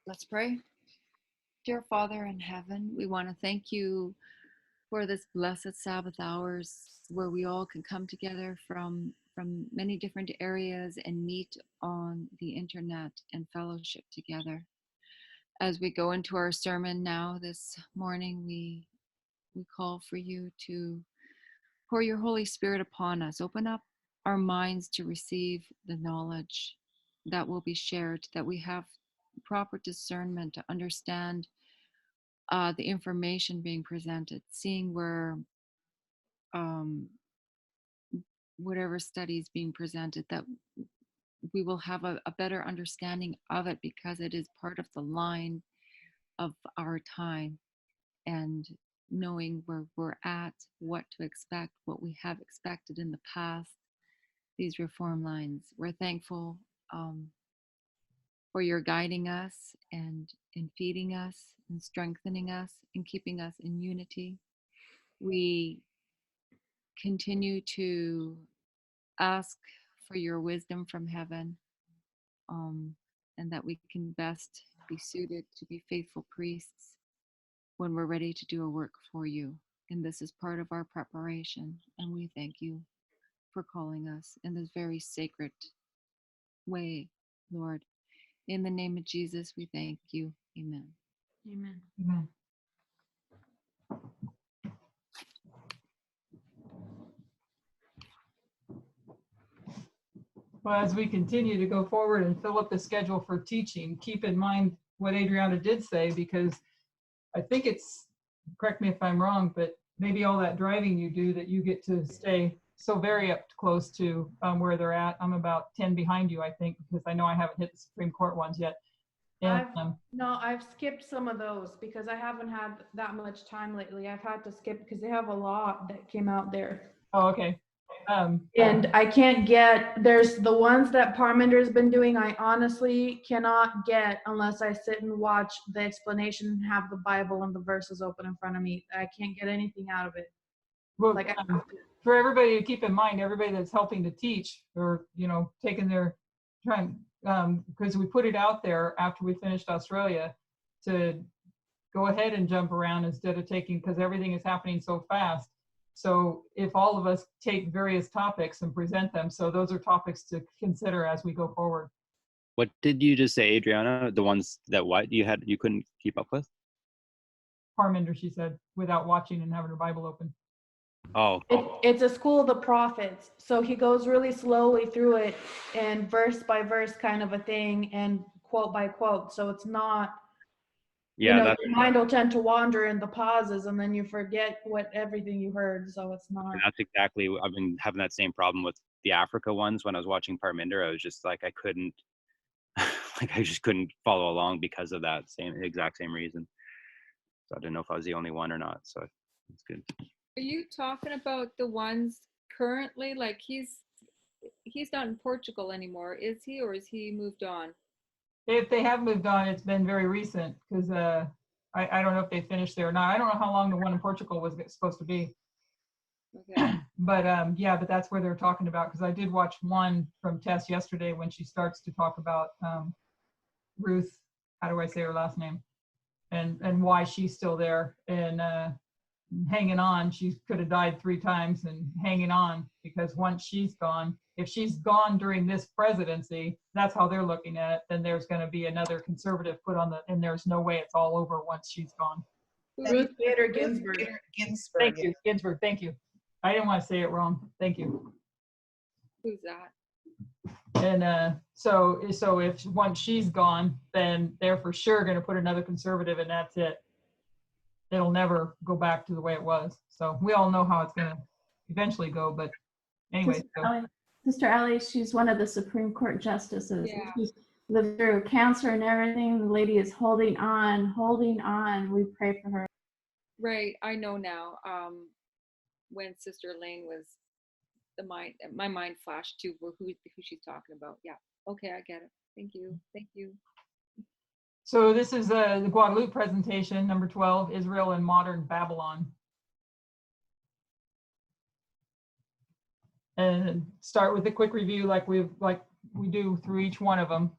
Let's pray. Dear Father in heaven, we want to thank you for this blessed Sabbath hours where we all can come together from many different areas and meet on the internet and fellowship together. As we go into our sermon now this morning, we call for you to pour your Holy Spirit upon us. Open up our minds to receive the knowledge that will be shared, that we have proper discernment to understand the information being presented, seeing where whatever study is being presented, that we will have a better understanding of it because it is part of the line of our time, and knowing where we're at, what to expect, what we have expected in the past, these reform lines. We're thankful for your guiding us and in feeding us and strengthening us and keeping us in unity. We continue to ask for your wisdom from heaven, and that we can best be suited to be faithful priests when we're ready to do a work for you. And this is part of our preparation. And we thank you for calling us in this very sacred way, Lord. In the name of Jesus, we thank you. Amen. Amen. Amen. Well, as we continue to go forward and fill up the schedule for teaching, keep in mind what Adriana did say, because I think it's, correct me if I'm wrong, but maybe all that driving you do that you get to stay so very up close to where they're at. I'm about 10 behind you, I think, because I know I haven't hit the Supreme Court ones yet. And, I've skipped some of those because I haven't had that much time lately. I've had to skip because they have a lot that came out there. Oh, okay. And I can't get, there's the ones that Parmender's been doing, I honestly cannot get unless I sit and watch the explanation and have the Bible and the verses open in front of me. I can't get anything out of it. Well, Like for everybody to keep in mind, everybody that's helping to teach or, taking their time, because we put it out there after we finished Australia to go ahead and jump around instead of taking, because everything is happening so fast. So if all of us take various topics and present them, so those are topics to consider as we go forward. What did you just say, Adriana? The ones that you couldn't keep up with? Parmender, she said, without watching and having her Bible open. Oh. It's a school of the prophets. So he goes really slowly through it and verse by verse kind of a thing and quote by quote. So it's not, your mind will tend to wander in the pauses and then you forget everything you heard. So it's not. And that's exactly, I've been having that same problem with the Africa ones. When I was watching Parminder, I was just like, I just couldn't follow along because of that exact same reason. So I didn't know if I was the only one or not. So it's good. Are you talking about the ones currently, like he's not in Portugal anymore, is he, or is he moved on? If they have moved on, it's been very recent, because I don't know if they finished there or not. I don't know how long the one in Portugal was supposed to be. Okay. But but that's where they're talking about, because I did watch one from Tess yesterday when she starts to talk about Ruth, how do I say her last name, and why she's still there and hanging on. She could have died 3 times and hanging on, because once she's gone, if she's gone during this presidency, that's how they're looking at it, then there's going to be another conservative put on and there's no way it's all over once she's gone. Ruth Bader Ginsburg. Thank you, Ginsburg. Thank you. I didn't want to say it wrong. Thank you. Who's that? And so if once she's gone, then they're for sure going to put another conservative, and that's it. It'll never go back to the way it was. So we all know how it's going to eventually go. But anyway. Sister Ellie, she's one of the Supreme Court justices. Yeah. She's lived through cancer and everything. The lady is holding on. We pray for her. Right. I know now. When Sister Elaine was, my mind flashed to who she's talking about. Yeah. Okay, I get it. Thank you. So this is the Guadalupe presentation, number 12, Israel and Modern Babylon. And start with a quick review like we do through each one of them.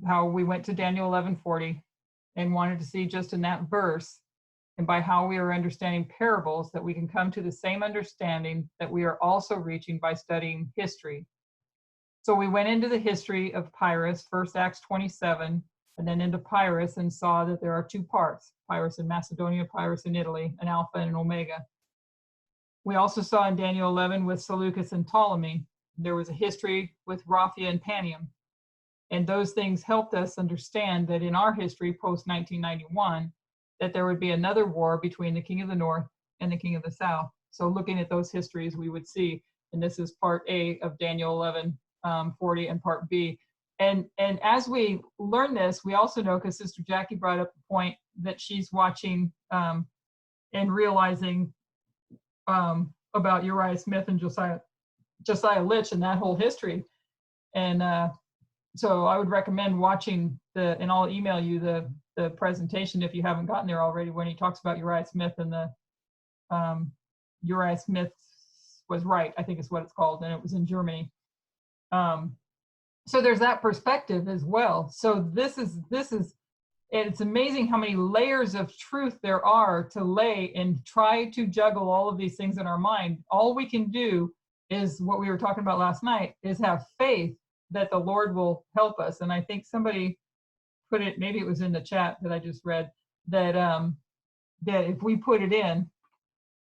how we went to Daniel 11:40 and wanted to see just in that verse, and by how we are understanding parables, that we can come to the same understanding that we are also reaching by studying history. So we went into the history of Pyrrhus, first Acts 27, and then into Pyrrhus, and saw that there are two parts, Pyrrhus in Macedonia, Pyrrhus in Italy, an Alpha and an Omega. We also saw in Daniel 11 with Seleucus and Ptolemy, there was a history with Raphia and Panium. And those things helped us understand that in our history post 1991, that there would be another war between the King of the North and the King of the South. So looking at those histories, we would see, and this is part A of Daniel 11:40 and part B. And as we learn this, we also know, because Sister Jackie brought up the point that she's watching and realizing about Uriah Smith and Josiah Litch and that whole history. And so I would recommend watching and I'll email you the presentation if you haven't gotten there already, when he talks about Uriah Smith and the Uriah Smith was right, I think is what it's called, and it was in Germany. So there's that perspective as well. So this is, and it's amazing how many layers of truth there are to lay and try to juggle all of these things in our mind. All we can do is what we were talking about last night, is have faith that the Lord will help us. And I think somebody put it, maybe it was in the chat that I just read, that that if we put it in,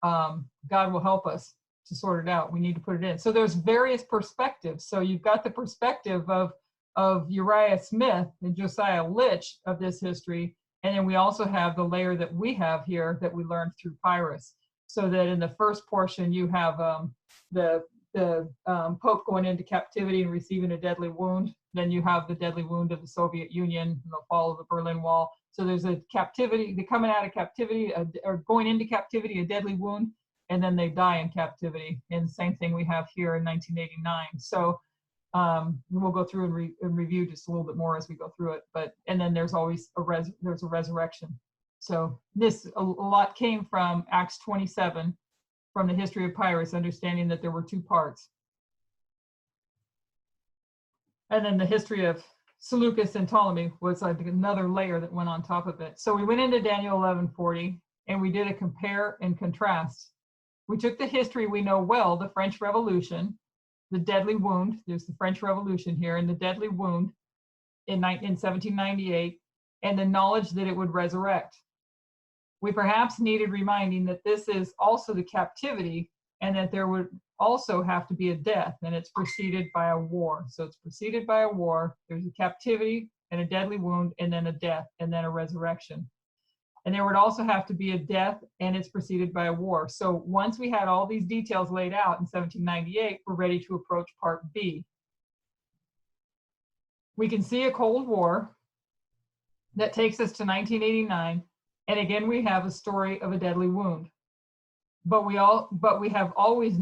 God will help us to sort it out. We need to put it in. So there's various perspectives. So you've got the perspective of Uriah Smith and Josiah Litch of this history. And then we also have the layer that we have here that we learned through Pyrrhus. So that in the first portion, you have the Pope going into captivity and receiving a deadly wound. Then you have the deadly wound of the Soviet Union and the fall of the Berlin Wall. So there's a captivity, they're coming out of captivity, or going into captivity, a deadly wound, and then they die in captivity. And the same thing we have here in 1989. So we'll go through and review just a little bit more as we go through it. And then there's always there's a resurrection. So this, a lot came from Acts 27, from the history of Pyrrhus, understanding that there were two parts. And then the history of Seleucus and Ptolemy was like another layer that went on top of it. So we went into Daniel 11:40, and we did a compare and contrast. We took the history we know well, the French Revolution, the deadly wound, there's the French Revolution here, and the deadly wound in 1798, and the knowledge that it would resurrect. We perhaps needed reminding that this is also the captivity, and that there would also have to be a death, and it's preceded by a war. So it's preceded by a war, there's a captivity and a deadly wound, and then a death, and then a resurrection. And there would also have to be a death, and it's preceded by a war. So once we had all these details laid out in 1798, we're ready to approach part B. We can see a Cold War that takes us to 1989. And again, we have a story of a deadly wound. But we have always,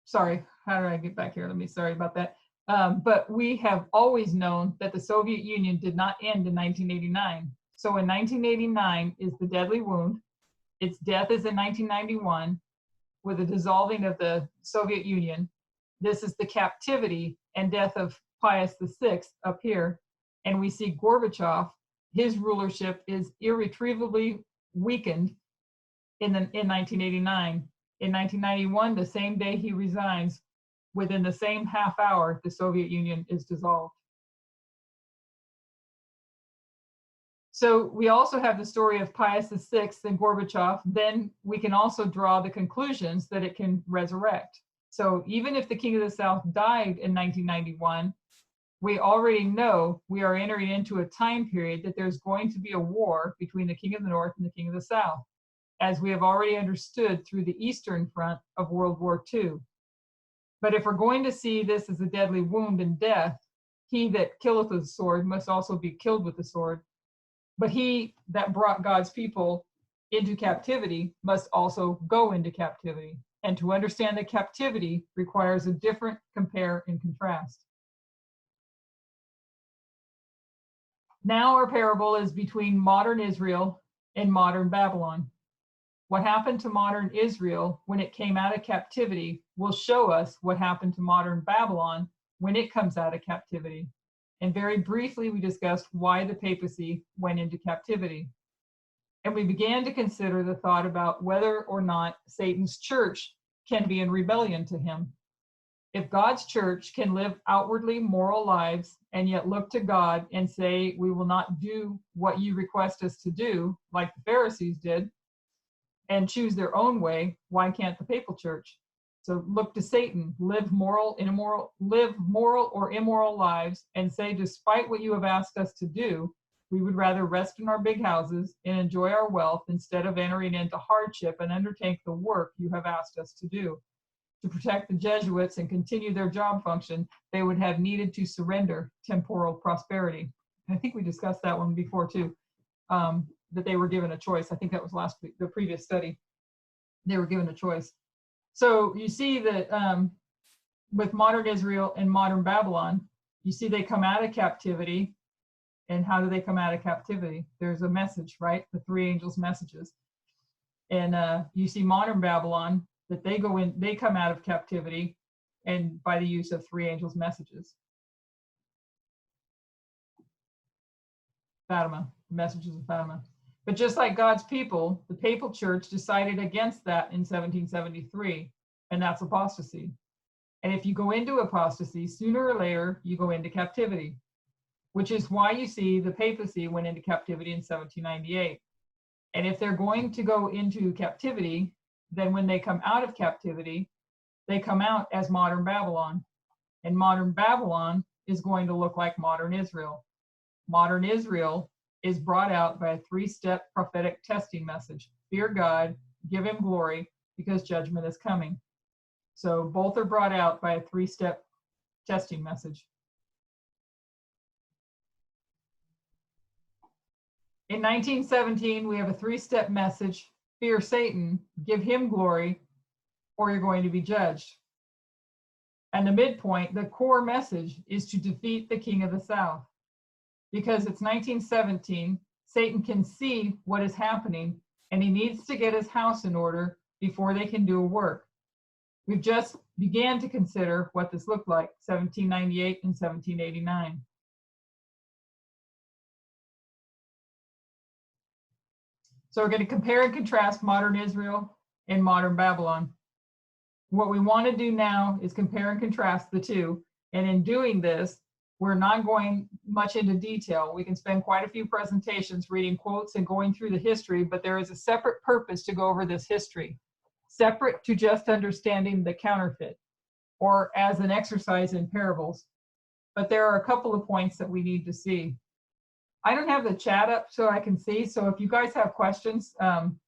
sorry, how did I get back here? Sorry about that. But we have always known that the Soviet Union did not end in 1989. So in 1989 is the deadly wound. Its death is in 1991 with the dissolving of the Soviet Union. This is the captivity and death of Pius VI up here. And we see Gorbachev, his rulership is irretrievably weakened in 1989. In 1991, the same day he resigns, within the same half hour, the Soviet Union is dissolved. So we also have the story of Pius VI and Gorbachev. Then we can also draw the conclusions that it can resurrect. So even if the King of the South died in 1991, we already know we are entering into a time period that there's going to be a war between the King of the North and the King of the South, as we have already understood through the Eastern Front of World War II. But if we're going to see this as a deadly wound and death, he that killeth with the sword must also be killed with the sword. But he that brought God's people into captivity must also go into captivity. And to understand the captivity requires a different compare and contrast. Now our parable is between modern Israel and modern Babylon. What happened to modern Israel when it came out of captivity will show us what happened to modern Babylon when it comes out of captivity. And very briefly, we discussed why the papacy went into captivity. And we began to consider the thought about whether or not Satan's church can be in rebellion to him. If God's church can live outwardly moral lives and yet look to God and say, we will not do what you request us to do, like the Pharisees did, and choose their own way, why can't the papal church? So look to Satan, live moral or immoral lives, and say, despite what you have asked us to do, we would rather rest in our big houses and enjoy our wealth instead of entering into hardship and undertake the work you have asked us to do. To protect the Jesuits and continue their job function, they would have needed to surrender temporal prosperity. And I think we discussed that one before too, that they were given a choice. I think that was last week, the previous study. They were given a choice. So you see that with modern Israel and modern Babylon, you see they come out of captivity. And how do they come out of captivity? There's a message, right? The three angels' messages. And you see modern Babylon, that they come out of captivity and by the use of three angels' messages. Fatima, messages of Fatima. But just like God's people, the papal church decided against that in 1773, and that's apostasy. And if you go into apostasy, sooner or later, you go into captivity, which is why you see the papacy went into captivity in 1798. And if they're going to go into captivity, then when they come out of captivity, they come out as modern Babylon. And modern Babylon is going to look like modern Israel. Modern Israel is brought out by a three-step prophetic testing message. Fear God, give him glory, because judgment is coming. So both are brought out by a three-step testing message. In 1917, we have a three-step message: fear Satan, give him glory, or you're going to be judged. And the midpoint, the core message, is to defeat the king of the south. Because it's 1917, Satan can see what is happening, and he needs to get his house in order before they can do a work. We've just began to consider what this looked like, 1798 and 1789. So we're going to compare and contrast modern Israel and modern Babylon. What we want to do now is compare and contrast the two. And in doing this, we're not going much into detail. We can spend quite a few presentations reading quotes and going through the history, but there is a separate purpose to go over this history, separate to just understanding the counterfeit, or as an exercise in parables. But there are a couple of points that we need to see. I don't have the chat up so I can see. So if you guys have questions, I'm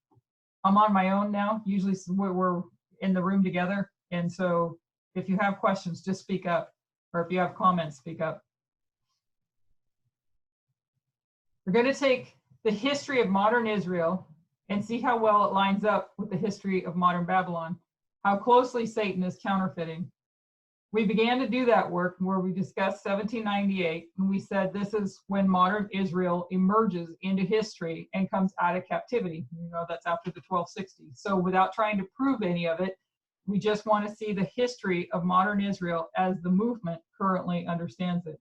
on my own now. Usually we're in the room together. And so if you have questions, just speak up. Or if you have comments, speak up. We're going to take the history of modern Israel and see how well it lines up with the history of modern Babylon, how closely Satan is counterfeiting. We began to do that work where we discussed 1798, and we said this is when modern Israel emerges into history and comes out of captivity. You know, that's after the 1260s. So without trying to prove any of it, we just want to see the history of modern Israel as the movement currently understands it.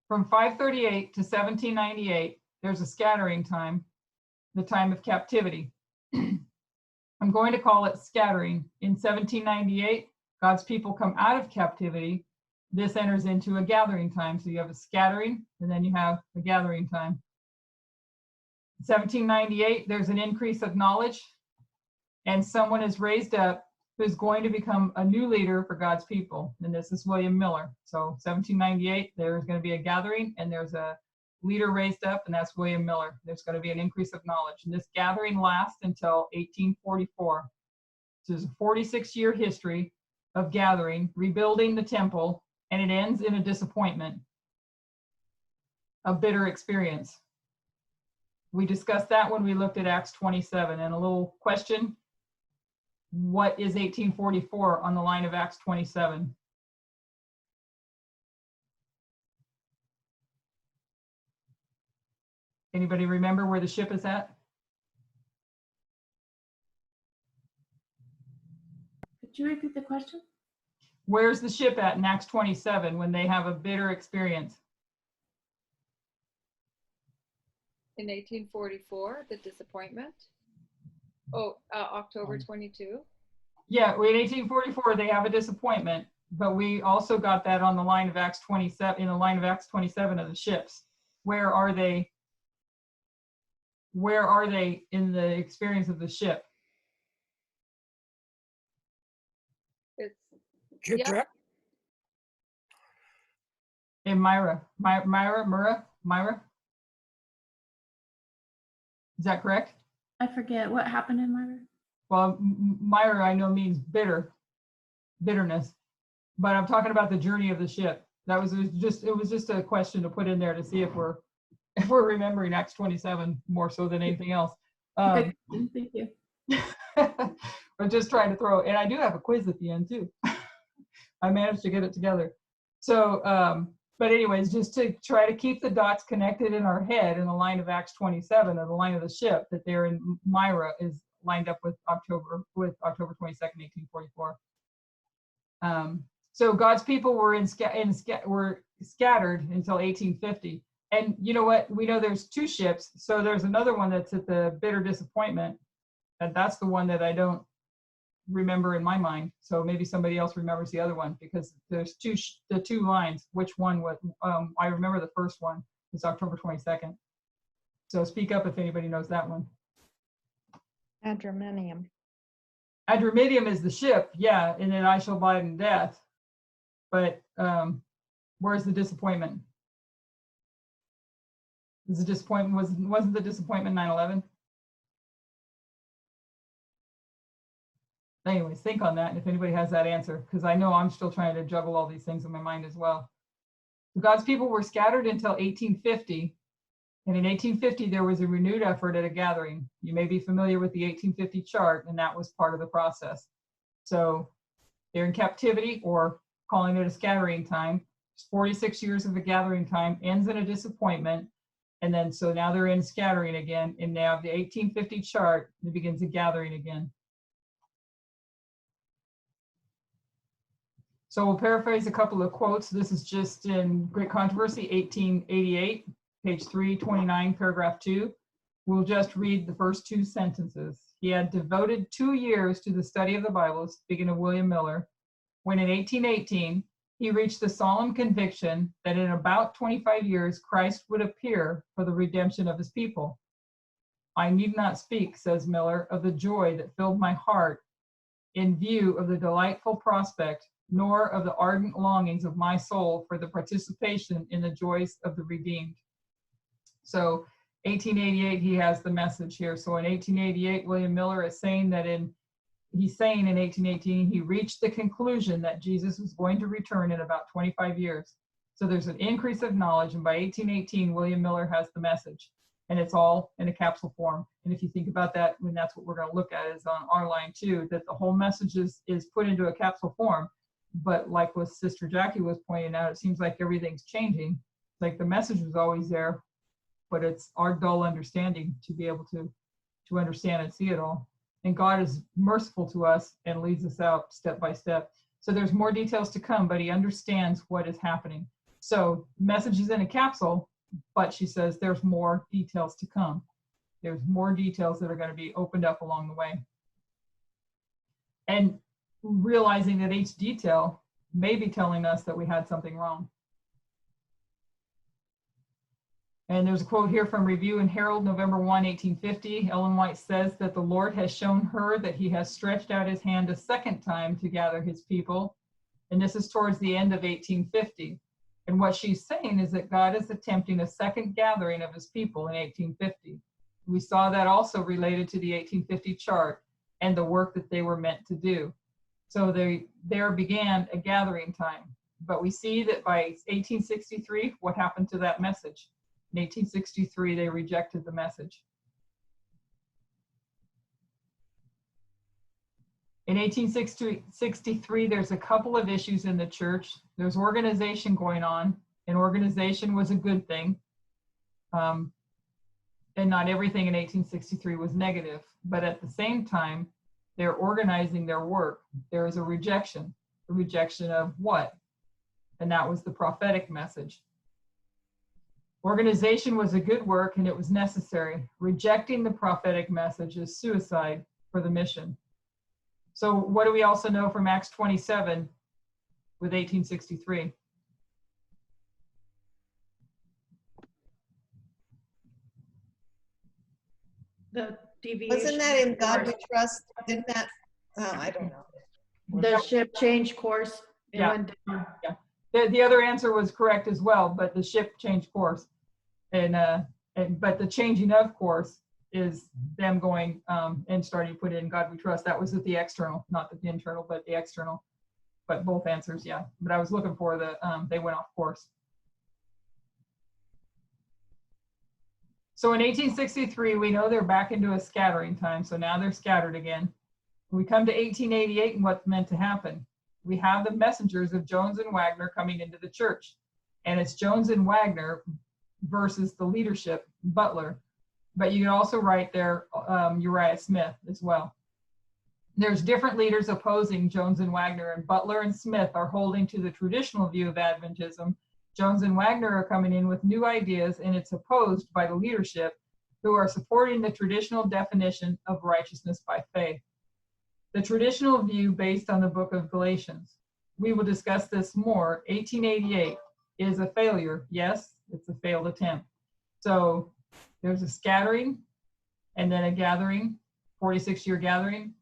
From 538 to 1798, there's a scattering time, the time of captivity. I'm going to call it scattering. In 1798, God's people come out of captivity. This enters into a gathering time. So you have a scattering, and then you have a gathering time. In 1798, there's an increase of knowledge, and someone is raised up who's going to become a new leader for God's people. And this is William Miller. So 1798, there's going to be a gathering, and there's a leader raised up, and that's William Miller. There's going to be an increase of knowledge. And this gathering lasts until 1844. So there's a 46-year history of gathering, rebuilding the temple, and it ends in a disappointment, a bitter experience. We discussed that when we looked at Acts 27. And a little question: what is 1844 on the line of Acts 27? Anybody remember where the ship is at? Could you repeat the question? Where's the ship at in Acts 27 when they have a bitter experience? In 1844, the disappointment. Oh, October 22. Yeah, in 1844 they have a disappointment, but we also got that on the line of Acts 27, in the line of Acts 27 of the ships. Where are they? Where are they in the experience of the ship? It's Shipwreck. In Myra. Myra? Is that correct? I forget what happened in Myra. Well, Myra I know means bitterness, but I'm talking about the journey of the ship. That was just, it was just a question to put in there to see if we're remembering Acts 27 more so than anything else. Good. Thank you. I'm just trying to throw, and I do have a quiz at the end too. I managed to get it together. So, but anyways, just to try to keep the dots connected in our head in the line of Acts 27, or the line of the ship, that they're in Myra is lined up with October 22nd, 1844. So God's people were were scattered until 1850. And you know what? We know there's two ships. So there's another one that's at the bitter disappointment. And that's the one that I don't remember in my mind. So maybe somebody else remembers the other one, because there's the two lines. Which one was, I remember the first one was October 22nd. So speak up if anybody knows that one. Adramyttium. Adramyttium is the ship, yeah, and then I shall abide in death. But where's the disappointment? Is the disappointment wasn't the disappointment 9/11? Anyways, think on that, and if anybody has that answer, because I know I'm still trying to juggle all these things in my mind as well. God's people were scattered until 1850, and in 1850 there was a renewed effort at a gathering. You may be familiar with the 1850 chart, and that was part of the process. So they're in captivity, or calling it a scattering time. 46 years of a gathering time ends in a disappointment, and then so now they're in scattering again, and now the 1850 chart, it begins a gathering again. So we'll paraphrase a couple of quotes. This is just in Great Controversy, 1888, page 329, paragraph 2. We'll just read the first two sentences. He had devoted 2 years to the study of the Bible, speaking of William Miller, when in 1818, he reached the solemn conviction that in about 25 years, Christ would appear for the redemption of his people. I need not speak, says Miller, of the joy that filled my heart in view of the delightful prospect, nor of the ardent longings of my soul for the participation in the joys of the redeemed. So 1888, he has the message here. So in 1888, William Miller is saying that he's saying in 1818, he reached the conclusion that Jesus was going to return in about 25 years. So there's an increase of knowledge, and by 1818, William Miller has the message, and it's all in a capsule form. And if you think about that, when that's what we're going to look at is on our line too, that the whole message is put into a capsule form. But like what Sister Jackie was pointing out, it seems like everything's changing. Like the message was always there, but it's our dull understanding to be able to understand and see it all. And God is merciful to us and leads us out step by step. So there's more details to come, but he understands what is happening. So message is in a capsule, but she says there's more details to come. There's more details that are going to be opened up along the way. And realizing that each detail may be telling us that we had something wrong. And there's a quote here from Review and Herald, November 1, 1850. Ellen White says that the Lord has shown her that he has stretched out his hand a second time to gather his people. And this is towards the end of 1850. And what she's saying is that God is attempting a second gathering of his people in 1850. We saw that also related to the 1850 chart and the work that they were meant to do. So there began a gathering time. But we see that by 1863, what happened to that message? In 1863, they rejected the message. In 1863, there's a couple of issues in the church. There's organization going on, and organization was a good thing. And not everything in 1863 was negative. But at the same time, they're organizing their work. There is a rejection. The rejection of what? And that was the prophetic message. Organization was a good work and it was necessary. Rejecting the prophetic message is suicide for the mission. So what do we also know from Acts 27 with 1863? The deviation. Wasn't that in God We Trust? Didn't that, oh, I don't know. The ship changed course. It Yeah. went down. The other answer was correct as well, but the ship changed course. But the changing of course is them going and starting to put in God We Trust. That was at the external, not the internal, but the external. But both answers, yeah. But I was looking for the, they went off course. So in 1863, we know they're back into a scattering time. So now they're scattered again. We come to 1888 and what's meant to happen. We have the messengers of Jones and Wagner coming into the church. And it's Jones and Wagner versus the leadership, Butler. But you can also write there Uriah Smith as well. There's different leaders opposing Jones and Wagner, and Butler and Smith are holding to the traditional view of Adventism. Jones and Wagner are coming in with new ideas, and it's opposed by the leadership who are supporting the traditional definition of righteousness by faith. The traditional view based on the book of Galatians. We will discuss this more. 1888 is a failure. Yes, it's a failed attempt. So there's a scattering and then a gathering, 46-year gathering.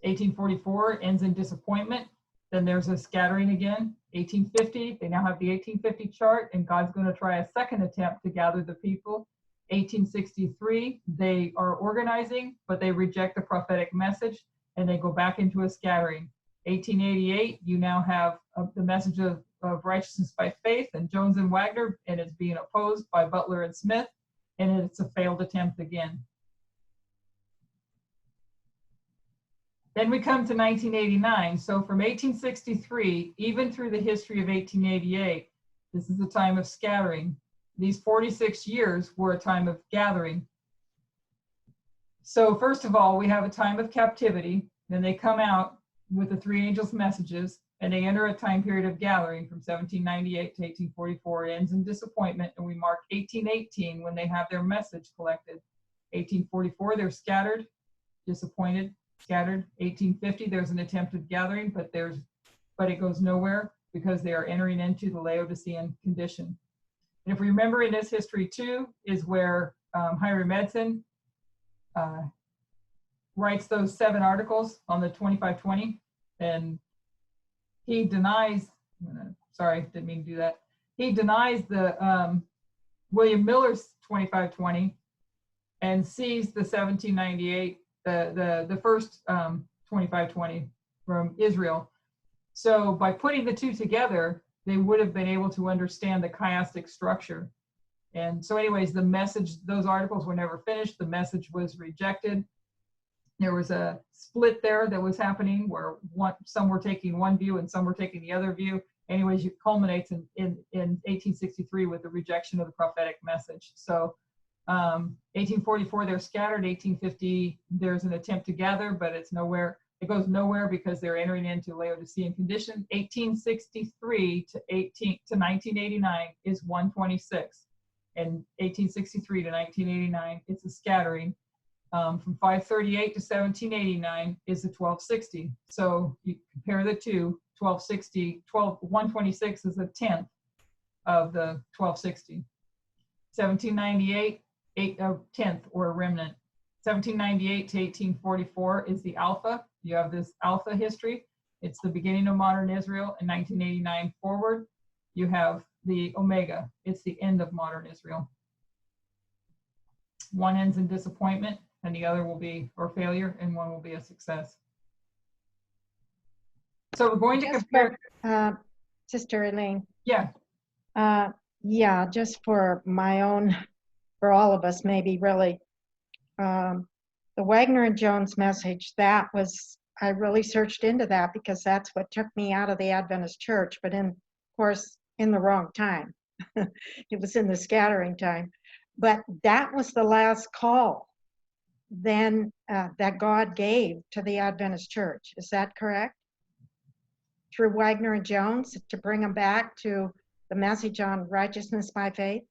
1844 ends in disappointment. Then there's a scattering again. 1850, they now have the 1850 chart, and God's going to try a second attempt to gather the people. 1863, they are organizing, but they reject the prophetic message, and they go back into a scattering. 1888, you now have the message of righteousness by faith and Jones and Wagner, and it's being opposed by Butler and Smith, and it's a failed attempt again. Then we come to 1989. So from 1863, even through the history of 1888, this is a time of scattering. These 46 years were a time of gathering. So first of all, we have a time of captivity. Then they come out with the three angels' messages, and they enter a time period of gathering from 1798 to 1844. It ends in disappointment, and we mark 1818 when they have their message collected. 1844, they're scattered, disappointed, scattered. 1850, there's an attempted gathering, but it goes nowhere because they are entering into the Laodicean condition. And if we remember in this history too, is where Hiram Edson writes those 7 articles on the 2520, and he denies, sorry, didn't mean to do that. He denies the William Miller's 2520 and sees the 1798, the first 2520 from Israel. So by putting the two together, they would have been able to understand the chiastic structure. And so anyways, the message, those articles were never finished. The message was rejected. There was a split there that was happening where some were taking one view and some were taking the other view. Anyways, it culminates in 1863 with the rejection of the prophetic message. So 1844, they're scattered. 1850, there's an attempt to gather, but it's nowhere. It goes nowhere because they're entering into Laodicean condition. 1863 to 1989 is 126. And 1863 to 1989, it's a scattering. From 538 to 1789 is the 1260. So you compare the two, 126 is a 10th of the 1260. 1798, 10th or a remnant. 1798 to 1844 is the Alpha. You have this Alpha history. It's the beginning of modern Israel. In 1989 forward, you have the Omega. It's the end of modern Israel. One ends in disappointment, and the other will be, or failure, and one will be a success. So we're going to compare. Sister Elaine. Yeah. Yeah, just for my own, for all of us, maybe really. The Wagner and Jones message, that was, I really searched into that because that's what took me out of the Adventist church, but of course, in the wrong time. It was in the scattering time. But that was the last call then that God gave to the Adventist church. Is that correct? through Wagner and Jones to bring them back to the message on righteousness by faith.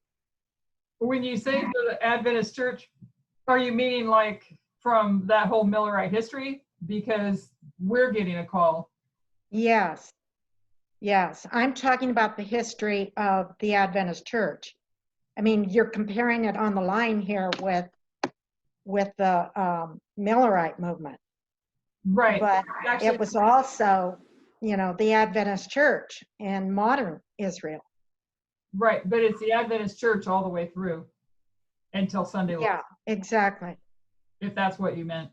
When you say for the Adventist church, are you meaning like from that whole Millerite history? Because we're getting a call. Yes. Yes. I'm talking about the history of the Adventist church. I mean, you're comparing it on the line here with the Millerite movement. Right. But Actually, it was also, you know, the Adventist church in modern Israel. right. But it's the Adventist church all the way through until Sunday. Yeah, exactly. If that's what you meant.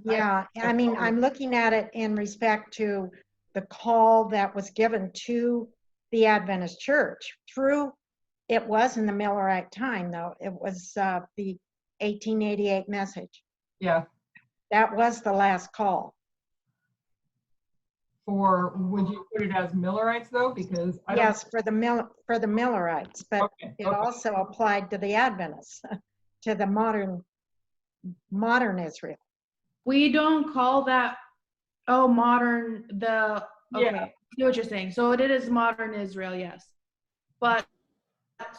Yeah, I mean, I'm looking at it in respect to the call that was given to the Adventist church through, it was in the Millerite time though, it was the 1888 message. Yeah. That was the last call. For, would you put it as Millerites though? Because I don't. Yes, for the Millerites, but Okay, it okay. also applied to the Adventists, to the modern Israel. We don't call that, oh, modern, the, okay, Yeah. I see what you're saying. So it is modern Israel, yes. But,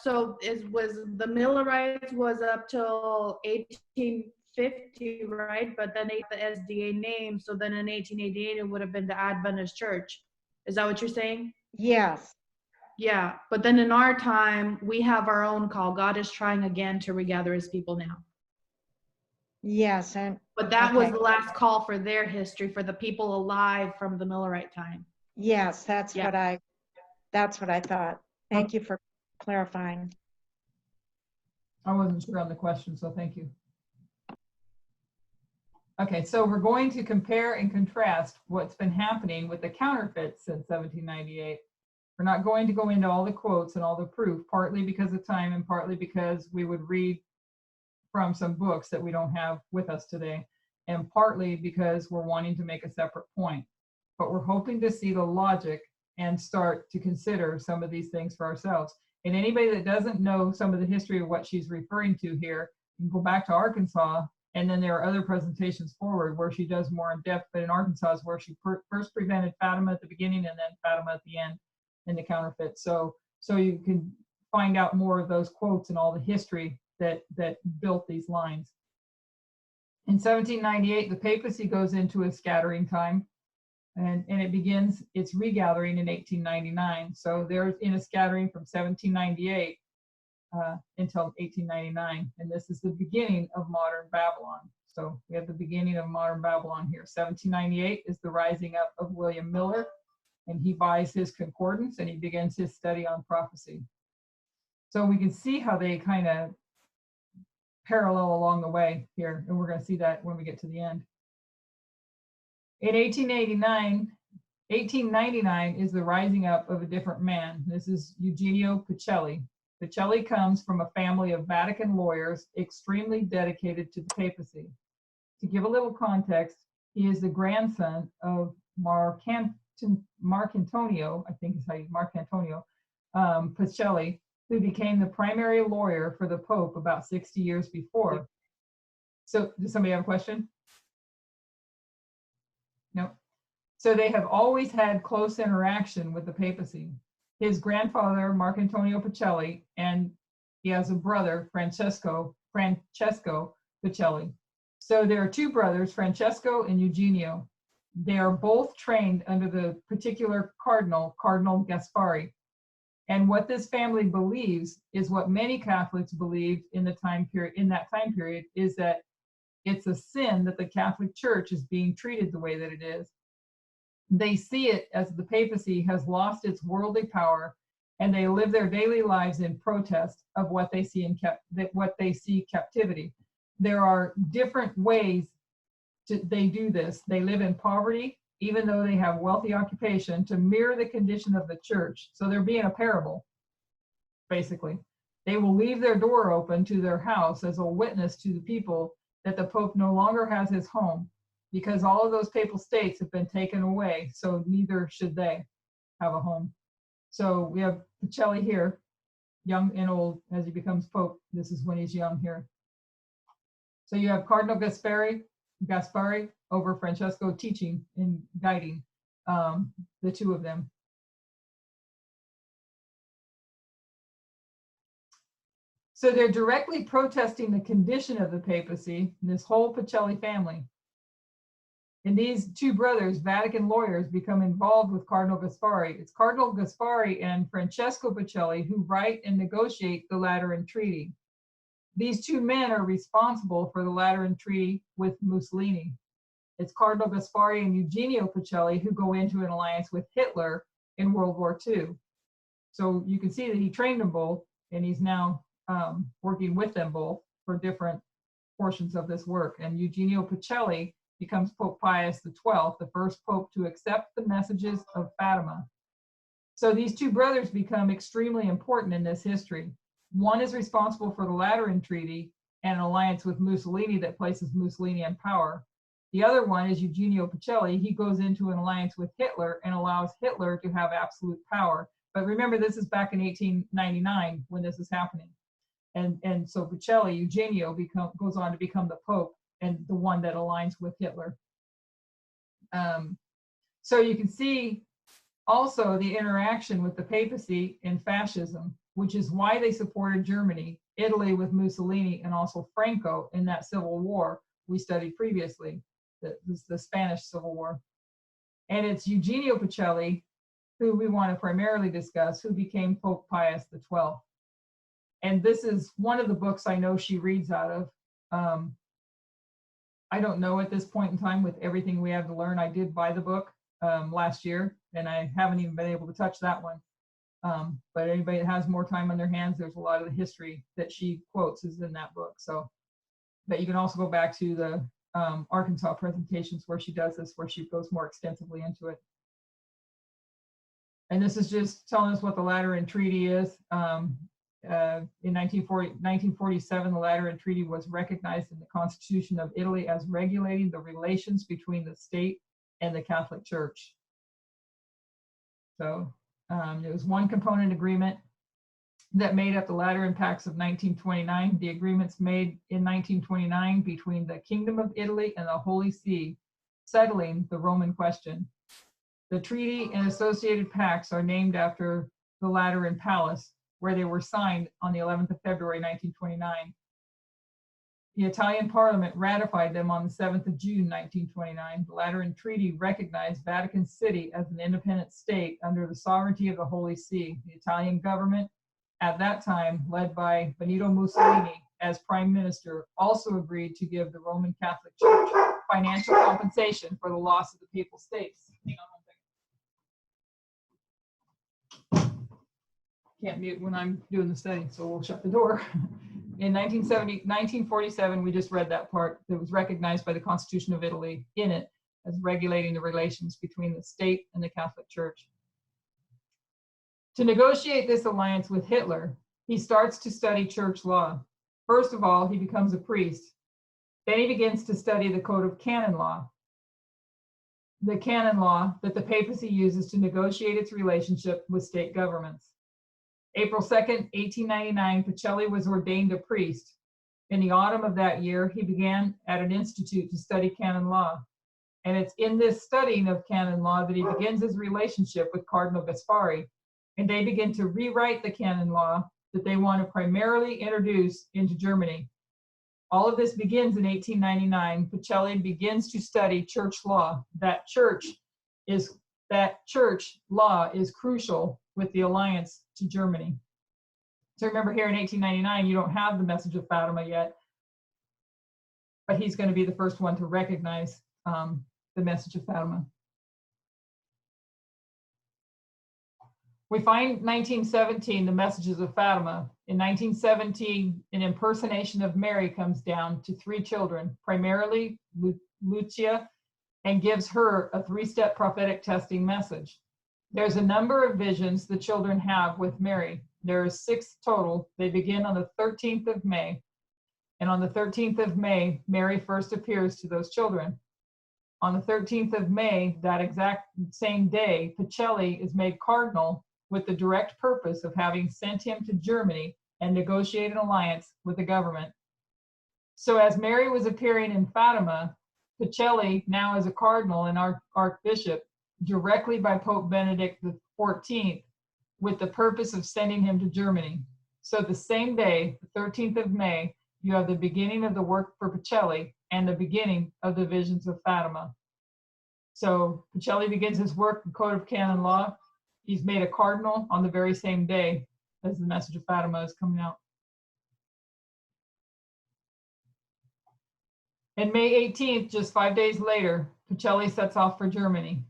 so was the Millerites was up till 1850, right? But then they got the SDA name, so then in 1888, it would have been the Adventist Church. Is that what you're saying? Yes, Yeah, but then in our time, we have our own call. God is trying again to regather his people now. yes, and But that was okay. the last call for their history, for the people alive from the Millerite time. Yes, that's Yeah. what I thought. Thank you for clarifying. I wasn't sure on the question, so thank you. Okay, so we're going to compare and contrast what's been happening with the counterfeits since 1798. We're not going to go into all the quotes and all the proof, partly because of time and partly because we would read from some books that we don't have with us today, and partly because we're wanting to make a separate point. But we're hoping to see the logic and start to consider some of these things for ourselves. And anybody that doesn't know some of the history of what she's referring to here, you can go back to Arkansas, and then there are other presentations forward where she does more in depth, but in Arkansas is where she first prevented Fatima at the beginning and then Fatima at the end in the counterfeit. So you can find out more of those quotes and all the history that built these lines. In 1798, the papacy goes into a scattering time, and it begins its regathering in 1899. So they're in a scattering from 1798 until 1899, and this is the beginning of modern Babylon. So we have the beginning of modern Babylon here. 1798 is the rising up of William Miller, and he buys his concordance and he begins his study on prophecy. So we can see how they kind of parallel along the way here, and we're going to see that when we get to the end. In 1899 is the rising up of a different man. This is Eugenio Pacelli. Pacelli comes from a family of Vatican lawyers extremely dedicated to the papacy. To give a little context, he is the grandson of Marcantonio, I think is how you, Marcantonio Pacelli, who became the primary lawyer for the Pope about 60 years before. So does somebody have a question? No. So they have always had close interaction with the papacy. His grandfather, Marcantonio Pacelli, and he has a brother, Francesco Pacelli. So there are two brothers, Francesco and Eugenio. They are both trained under the particular Cardinal Gaspari. And what this family believes is what many Catholics believed in that time period, is that it's a sin that the Catholic Church is being treated the way that it is. They see it as the papacy has lost its worldly power, and they live their daily lives in protest of what they see captivity. There are different ways they do this. They live in poverty, even though they have wealthy occupation, to mirror the condition of the church. So they're being a parable, basically. They will leave their door open to their house as a witness to the people that the Pope no longer has his home, because all of those papal states have been taken away, so neither should they have a home. So we have Pacelli here, young and old, as he becomes Pope. This is when he's young here. So you have Cardinal Gaspari over Francesco teaching and guiding. the two of them. So they're directly protesting the condition of the papacy, this whole Pacelli family. And these two brothers, Vatican lawyers, become involved with Cardinal Gasparri. It's Cardinal Gasparri and Francesco Pacelli who write and negotiate the Lateran Treaty. These two men are responsible for the Lateran Treaty with Mussolini. It's Cardinal Gasparri and Eugenio Pacelli who go into an alliance with Hitler in World War II. So you can see that he trained them both, and he's now working with them both for different portions of this work. And Eugenio Pacelli becomes Pope Pius XII, the first pope to accept the messages of Fatima. So these two brothers become extremely important in this history. One is responsible for the Lateran Treaty and an alliance with Mussolini that places Mussolini in power. The other one is Eugenio Pacelli. He goes into an alliance with Hitler and allows Hitler to have absolute power. But remember, this is back in 1899 when this is happening. And so Pacelli, Eugenio, goes on to become the Pope and the one that aligns with Hitler. So you can see also the interaction with the papacy and fascism, which is why they supported Germany, Italy with Mussolini, and also Franco in that civil war we studied previously, the Spanish Civil War. And it's Eugenio Pacelli, who we want to primarily discuss, who became Pope Pius XII. And this is one of the books I know she reads out of. I don't know at this point in time with everything we have to learn. I did buy the book last year, and I haven't even been able to touch that one. But anybody that has more time on their hands, there's a lot of the history that she quotes is in that book. So, but you can also go back to the Arkansas presentations where she does this, where she goes more extensively into it. And this is just telling us what the Lateran Treaty is. In 1947, the Lateran Treaty was recognized in the Constitution of Italy as regulating the relations between the state and the Catholic Church. So it was one component agreement that made up the Lateran Pacts of 1929. The agreements made in 1929 between the Kingdom of Italy and the Holy See, settling the Roman question. The treaty and associated pacts are named after the Lateran Palace, where they were signed on the 11th of February, 1929. The Italian Parliament ratified them on the 7th of June, 1929. The Lateran Treaty recognized Vatican City as an independent state under the sovereignty of the Holy See. The Italian government, at that time, led by Benito Mussolini as prime minister, also agreed to give the Roman Catholic Church financial compensation for the loss of the Papal States. Hang on one second. Can't mute when I'm doing the study, so we'll shut the door. In 1947, we just read that part that was recognized by the Constitution of Italy in it as regulating the relations between the state and the Catholic Church. To negotiate this alliance with Hitler, he starts to study church law. First of all, he becomes a priest. Then he begins to study the Code of Canon Law, the canon law that the papacy uses to negotiate its relationship with state governments. April 2nd, 1899, Pacelli was ordained a priest. In the autumn of that year, he began at an institute to study canon law. And it's in this studying of canon law that he begins his relationship with Cardinal Gasparri. And they begin to rewrite the canon law that they want to primarily introduce into Germany. All of this begins in 1899. Pacelli begins to study church law. That church law is crucial with the alliance to Germany. So remember, here in 1899, you don't have the message of Fatima yet, but he's going to be the first one to recognize the message of Fatima. We find 1917, the messages of Fatima. In 1917, an impersonation of Mary comes down to 3 children, primarily Lucia, and gives her a 3-step prophetic testing message. There's a number of visions the children have with Mary. There are 6 total. They begin on the 13th of May. And on the 13th of May, Mary first appears to those children. On the 13th of May, that exact same day, Pacelli is made cardinal with the direct purpose of having sent him to Germany and negotiate an alliance with the government. So as Mary was appearing in Fatima, Pacelli, now as a cardinal and archbishop, directly by Pope Benedict XIV with the purpose of sending him to Germany. So the same day, the 13th of May, you have the beginning of the work for Pacelli and the beginning of the Visions of Fatima. So Pacelli begins his work in Code of Canon Law. He's made a cardinal on the very same day as the Message of Fatima is coming out. And May 18th, just 5 days later, Pacelli sets off for Germany.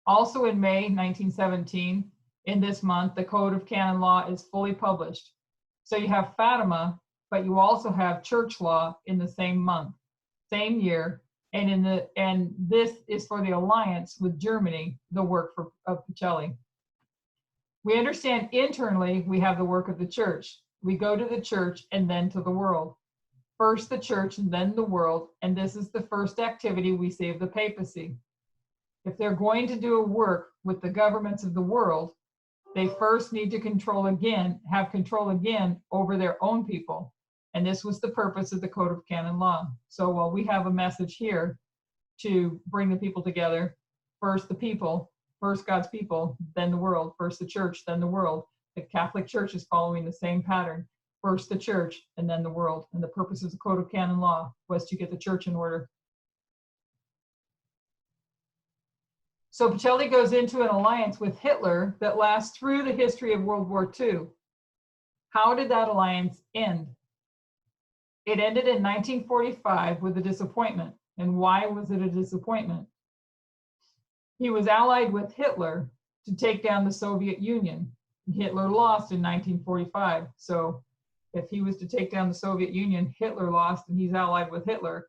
Also in May 1917, in this month, the Code of Canon Law is fully published. So you have Fatima, but you also have church law in the same month, same year, and this is for the alliance with Germany, the work of Pacelli. We understand internally we have the work of the church. We go to the church and then to the world. First the church and then the world, and this is the first activity we see of the papacy. If they're going to do a work with the governments of the world, they first need to have control again over their own people. And this was the purpose of the Code of Canon Law. So while we have a message here to bring the people together, first the people, first God's people, then the world, first the church, then the world. The Catholic Church is following the same pattern. First the church and then the world. And the purpose of the Code of Canon Law was to get the church in order. So Pacelli goes into an alliance with Hitler that lasts through the history of World War II. How did that alliance end? It ended in 1945 with a disappointment. And why was it a disappointment? He was allied with Hitler to take down the Soviet Union. Hitler lost in 1945. So if he was to take down the Soviet Union, Hitler lost, and he's allied with Hitler,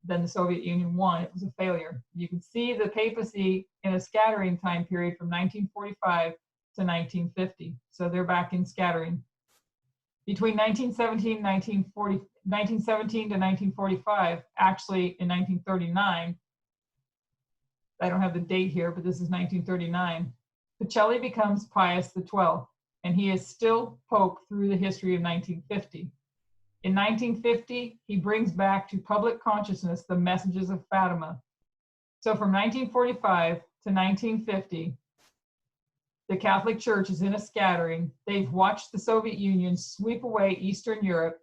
then the Soviet Union won. It was a failure. You can see the papacy in a scattering time period from 1945 to 1950. So they're back in scattering. Between 1917 to 1945, actually in 1939, I don't have the date here, but this is 1939, Pacelli becomes Pius XII, and he is still Pope through the history of 1950. In 1950, he brings back to public consciousness the messages of Fatima. So from 1945 to 1950, the Catholic Church is in a scattering. They've watched the Soviet Union sweep away Eastern Europe,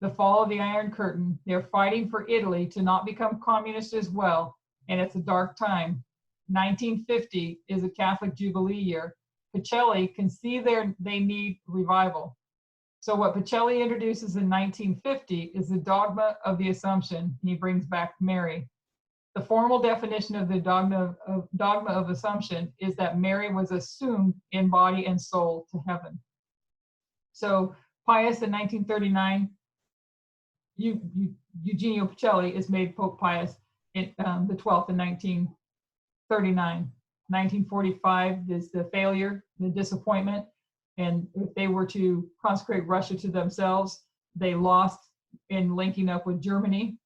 the fall of the Iron Curtain. They're fighting for Italy to not become communist as well, and it's a dark time. 1950 is a Catholic Jubilee year. Pacelli can see they need revival. So what Pacelli introduces in 1950 is the dogma of the Assumption. He brings back Mary. The formal definition of the dogma of Assumption is that Mary was assumed in body and soul to heaven. So Pius in 1939, Eugenio Pacelli is made Pope Pius the 12th in 1939. 1945 is the failure, the disappointment. And if they were to consecrate Russia to themselves, they lost in linking up with Germany,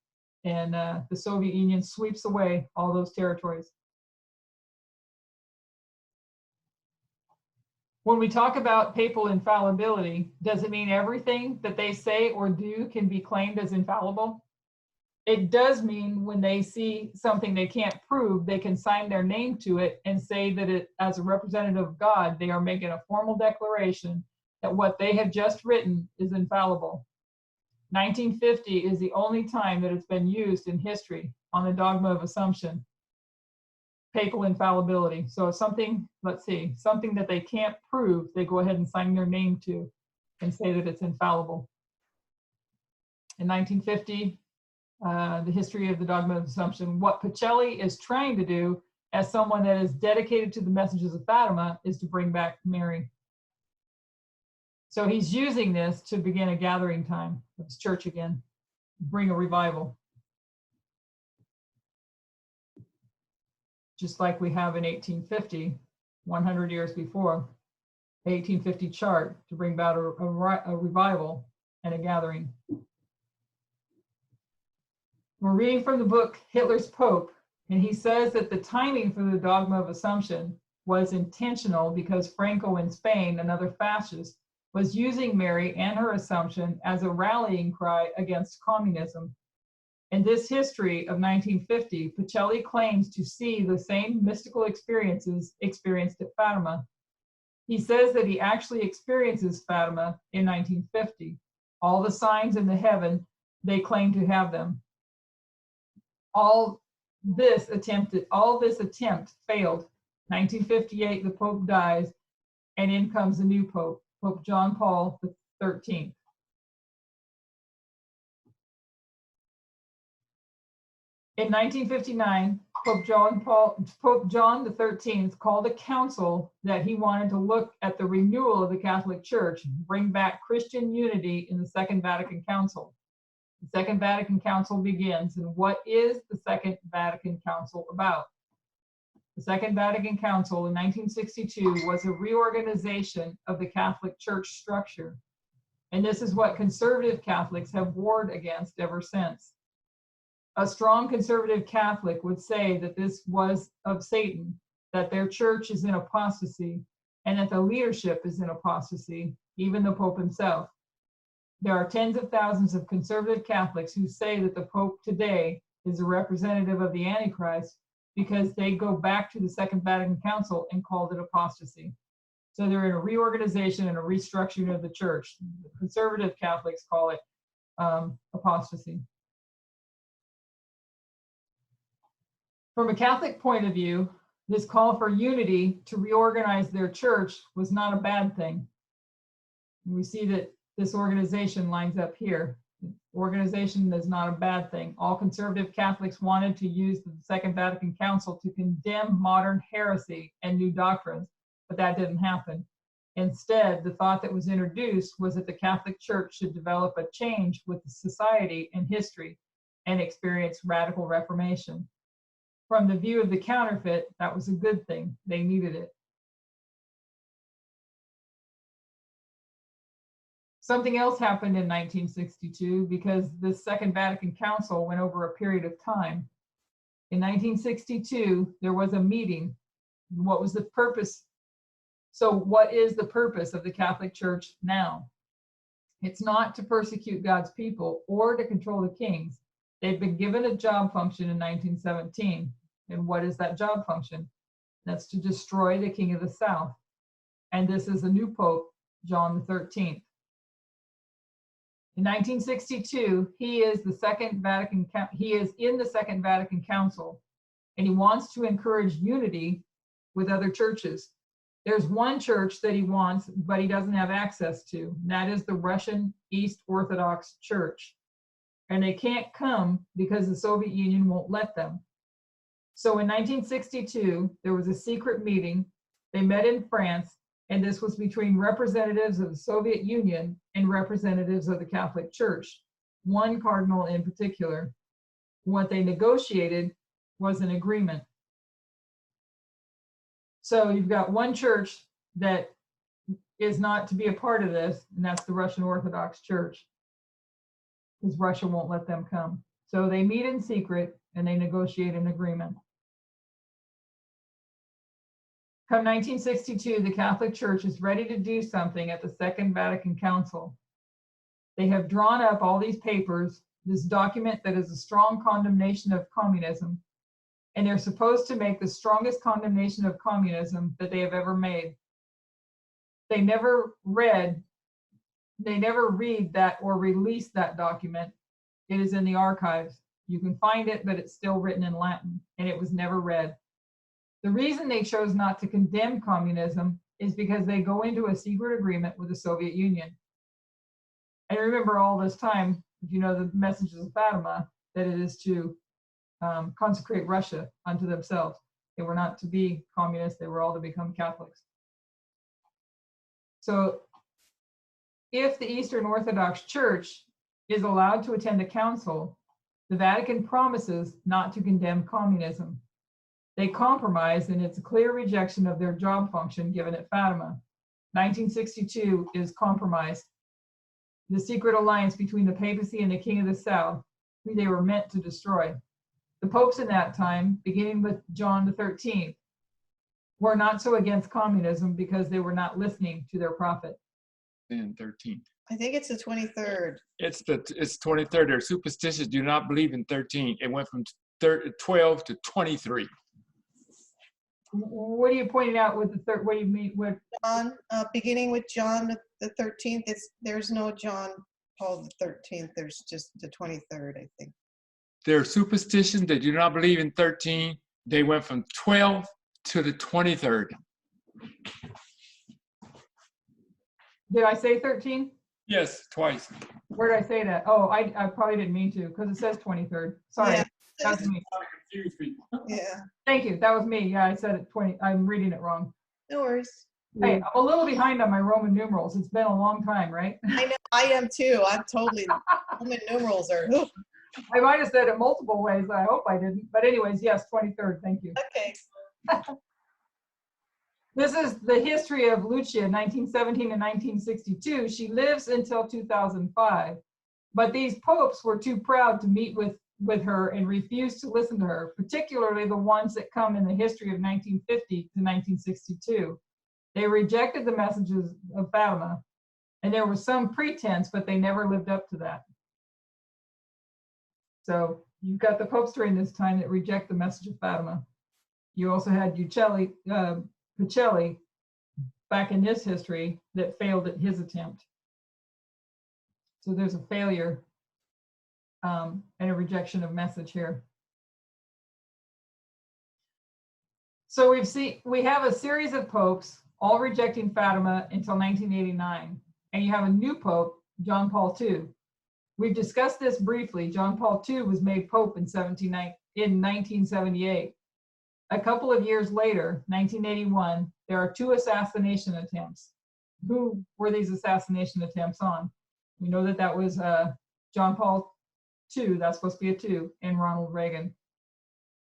and the Soviet Union sweeps away all those territories. When we talk about papal infallibility, does it mean everything that they say or do can be claimed as infallible? It does mean when they see something they can't prove, they can sign their name to it and say that it, as a representative of God, they are making a formal declaration that what they have just written is infallible. 1950 is the only time that it's been used in history on the dogma of Assumption, papal infallibility. So something, let's see, something that they can't prove, they go ahead and sign their name to and say that it's infallible. In 1950, the history of the dogma of Assumption. What Pacelli is trying to do as someone that is dedicated to the messages of Fatima is to bring back Mary. So he's using this to begin a gathering time of his church again, bring a revival. Just like we have in 1850, 100 years before, the 1850 chart to bring about a revival and a gathering. We're reading from the book Hitler's Pope, and he says that the timing for the dogma of Assumption was intentional because Franco in Spain, another fascist, was using Mary and her Assumption as a rallying cry against communism. In this history of 1950, Pacelli claims to see the same mystical experiences experienced at Fatima. He says that he actually experiences Fatima in 1950. All the signs in the heaven, they claim to have them. All this attempt failed. 1958, the Pope dies, and in comes the new Pope, Pope John Paul XIII. In 1959, Pope John XIII called a council that he wanted to look at the renewal of the Catholic Church, bring back Christian unity in the Second Vatican Council. The Second Vatican Council begins, and what is the Second Vatican Council about? The Second Vatican Council in 1962 was a reorganization of the Catholic Church structure, and this is what conservative Catholics have warred against ever since. A strong conservative Catholic would say that this was of Satan, that their church is in apostasy, and that the leadership is in apostasy, even the Pope himself. There are tens of thousands of conservative Catholics who say that the Pope today is a representative of the Antichrist because they go back to the Second Vatican Council and called it apostasy. So they're in a reorganization and a restructuring of the church. Conservative Catholics call it apostasy. From a Catholic point of view, this call for unity to reorganize their church was not a bad thing. We see that this organization lines up here. Organization is not a bad thing. All conservative Catholics wanted to use the Second Vatican Council to condemn modern heresy and new doctrines, but that didn't happen. Instead, the thought that was introduced was that the Catholic Church should develop a change with society and history and experience radical reformation. From the view of the counterfeit, that was a good thing. They needed it. Something else happened in 1962 because the Second Vatican Council went over a period of time. In 1962, there was a meeting. What was the purpose? So what is the purpose of the Catholic Church now? It's not to persecute God's people or to control the kings. They've been given a job function in 1917. And what is that job function? That's to destroy the King of the South. And this is a new Pope, John XIII. In 1962, he is in the Second Vatican Council, and he wants to encourage unity with other churches. There's one church that he wants, but he doesn't have access to, and that is the Russian East Orthodox Church. And they can't come because the Soviet Union won't let them. So in 1962, there was a secret meeting. They met in France, and this was between representatives of the Soviet Union and representatives of the Catholic Church, one cardinal in particular. What they negotiated was an agreement. So you've got one church that is not to be a part of this, and that's the Russian Orthodox Church, because Russia won't let them come. So they meet in secret and they negotiate an agreement. Come 1962, the Catholic Church is ready to do something at the Second Vatican Council. They have drawn up all these papers, this document that is a strong condemnation of communism, and they're supposed to make the strongest condemnation of communism that they have ever made. They never read that or released that document. It is in the archives. You can find it, but it's still written in Latin, and it was never read. The reason they chose not to condemn communism is because they go into a secret agreement with the Soviet Union. And remember all this time, if you know the messages of Fatima, that it is to consecrate Russia unto themselves. They were not to be communists, they were all to become Catholics. So if the Eastern Orthodox Church is allowed to attend a council, the Vatican promises not to condemn communism. They compromise, and it's a clear rejection of their job function given at Fatima. 1962 is compromised. The secret alliance between the papacy and the King of the South, who they were meant to destroy. The popes in that time, beginning with John XIII, were not so against communism because they were not listening to their prophet. then 13? I think it's the 23rd. It's 23rd. They're superstitious, do not believe in 13. It went from 12 to 23. What are you pointing out with the third? What do you mean? What? John, beginning with John the 13th. There's no John Paul the 13th. There's just the 23rd, I think. They're superstitions. They do not believe in 13. They went from 12 to the 23rd. Did I say 13? Yes, twice. Where did I say that? Oh, I probably didn't mean to because it says 23rd. Sorry. Yeah. That was me. Confuse people. Yeah, Thank you. That was me. Yeah, I said it 20. I'm reading it wrong. no worries. Hey, I'm a little behind on my Roman numerals. It's been a long time, right? I know, I am too. I'm totally, Roman numerals are, oof. I might have said it multiple ways. I hope I didn't. But anyways, yes, 23rd. Thank you. Okay. This is the history of Lucia, 1917 to 1962. She lives until 2005. But these popes were too proud to meet with her and refused to listen to her, particularly the ones that come in the history of 1950 to 1962. They rejected the messages of Fatima, and there was some pretense, but they never lived up to that. So you've got the popes during this time that reject the message of Fatima. You also had Pacelli back in his history that failed at his attempt. So there's a failure and a rejection of message here. So we have a series of popes all rejecting Fatima until 1989, and you have a new pope, John Paul II. We've discussed this briefly. John Paul II was made pope in 1978. A couple of years later, 1981, there are 2 assassination attempts. Who were these assassination attempts on? We know that that was John Paul II, that's supposed to be a 2, and Ronald Reagan.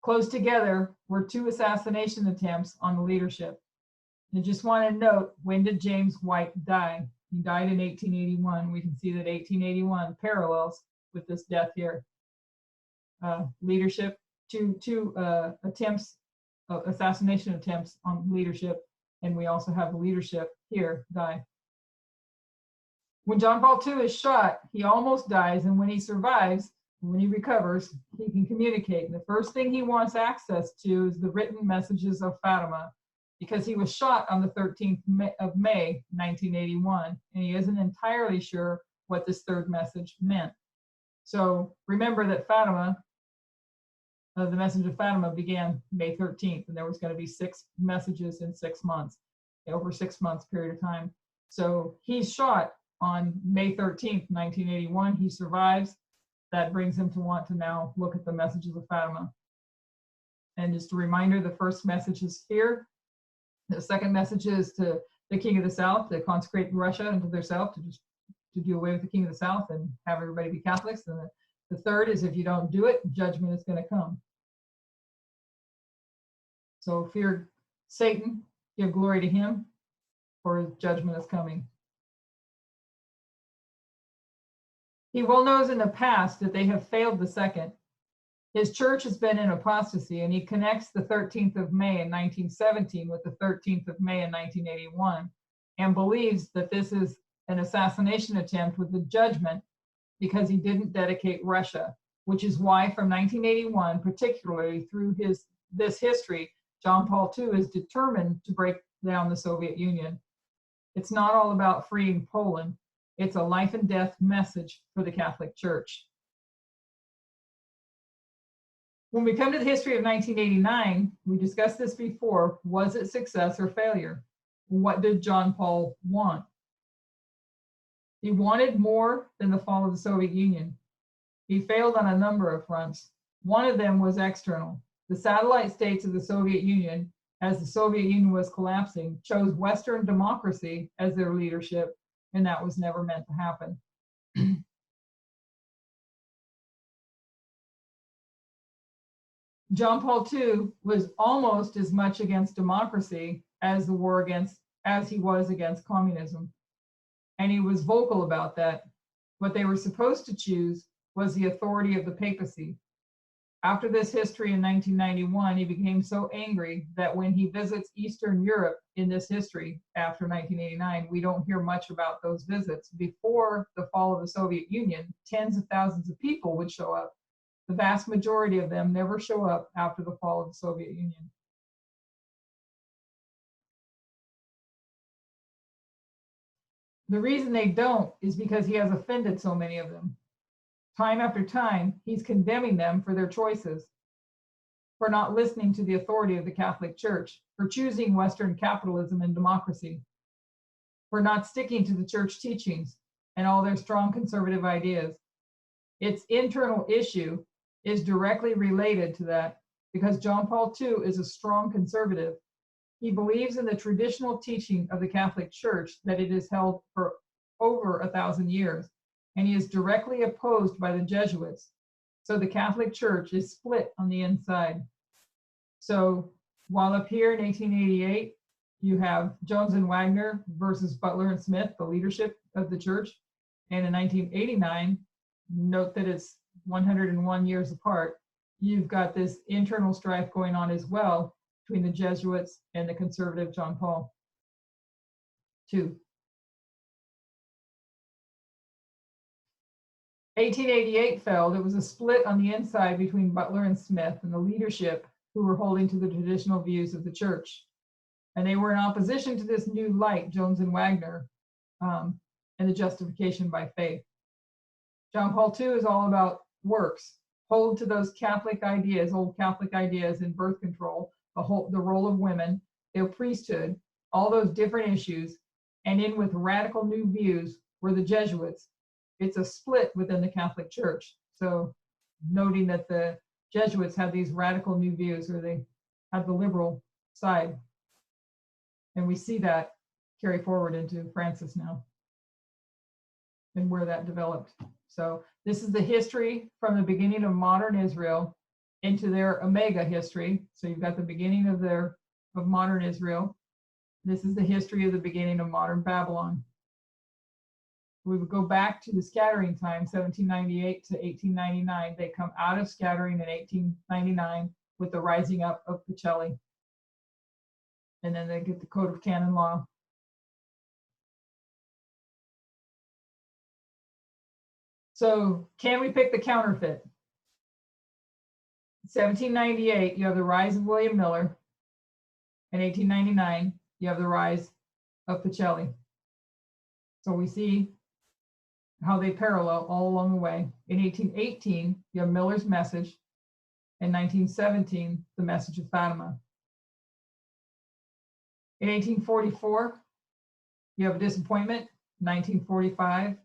Close together were 2 assassination attempts on the leadership. I just want to note, when did James White die? He died in 1881. We can see that 1881 parallels with this death here. Leadership, two attempts, assassination attempts on leadership, and we also have the leadership here die. When John Paul II is shot, he almost dies, and when he survives, when he recovers, he can communicate. And the first thing he wants access to is the written messages of Fatima, because he was shot on the 13th of May, 1981, and he isn't entirely sure what this third message meant. So remember that Fatima, the message of Fatima began May 13th, and there was going to be 6 messages in 6 months, over 6 months period of time. So he's shot on May 13th, 1981. He survives. That brings him to want to now look at the messages of Fatima. And just a reminder, the first message is fear. The second message is to the King of the South, to consecrate Russia unto their self, to do away with the King of the South and have everybody be Catholics. And the third is, if you don't do it, judgment is going to come. So fear Satan, give glory to him, for his judgment is coming. He well knows in the past that they have failed the second. His church has been in apostasy, and he connects the 13th of May in 1917 with the 13th of May in 1981, and believes that this is an assassination attempt with the judgment because he didn't dedicate Russia, which is why from 1981, particularly through this history, John Paul II is determined to break down the Soviet Union. It's not all about freeing Poland. It's a life and death message for the Catholic Church. When we come to the history of 1989, we discussed this before. Was it success or failure? What did John Paul want? He wanted more than the fall of the Soviet Union. He failed on a number of fronts. One of them was external. The satellite states of the Soviet Union, as the Soviet Union was collapsing, chose Western democracy as their leadership, and that was never meant to happen. John Paul II was almost as much against democracy as he was against communism. And he was vocal about that. What they were supposed to choose was the authority of the papacy. After this history in 1991, he became so angry that when he visits Eastern Europe in this history after 1989, we don't hear much about those visits. Before the fall of the Soviet Union, tens of thousands of people would show up. The vast majority of them never show up after the fall of the Soviet Union. The reason they don't is because he has offended so many of them. Time after time, he's condemning them for their choices, for not listening to the authority of the Catholic Church, for choosing Western capitalism and democracy, for not sticking to the church teachings and all their strong conservative ideas. Its internal issue is directly related to that because John Paul II is a strong conservative. He believes in the traditional teaching of the Catholic Church that it has held for over 1,000 years, and he is directly opposed by the Jesuits. So the Catholic Church is split on the inside. So while up here in 1888, you have Jones and Wagner versus Butler and Smith, the leadership of the church. And in 1989, note that it's 101 years apart, you've got this internal strife going on as well between the Jesuits and the conservative John Paul II. 1888 fell. There was a split on the inside between Butler and Smith and the leadership who were holding to the traditional views of the church. And they were in opposition to this new light, Jones and Wagner, and the justification by faith. John Paul II is all about works. Hold to those Catholic ideas, old Catholic ideas in birth control, the role of women, the priesthood, all those different issues, and in with radical new views were the Jesuits. It's a split within the Catholic Church. So noting that the Jesuits had these radical new views, or they had the liberal side. And we see that carry forward into Francis now and where that developed. So this is the history from the beginning of modern Israel into their Omega history. So you've got the beginning of modern Israel. This is the history of the beginning of modern Babylon. We would go back to the scattering time, 1798 to 1899. They come out of scattering in 1899 with the rising up of Pacelli. And then they get the Code of Canon Law. So can we pick the counterfeit? 1798, you have the rise of William Miller. In 1899, you have the rise of Pacelli. So we see how they parallel all along the way. In 1818, you have Miller's message. In 1917, the message of Fatima. In 1844, you have a disappointment. 1945,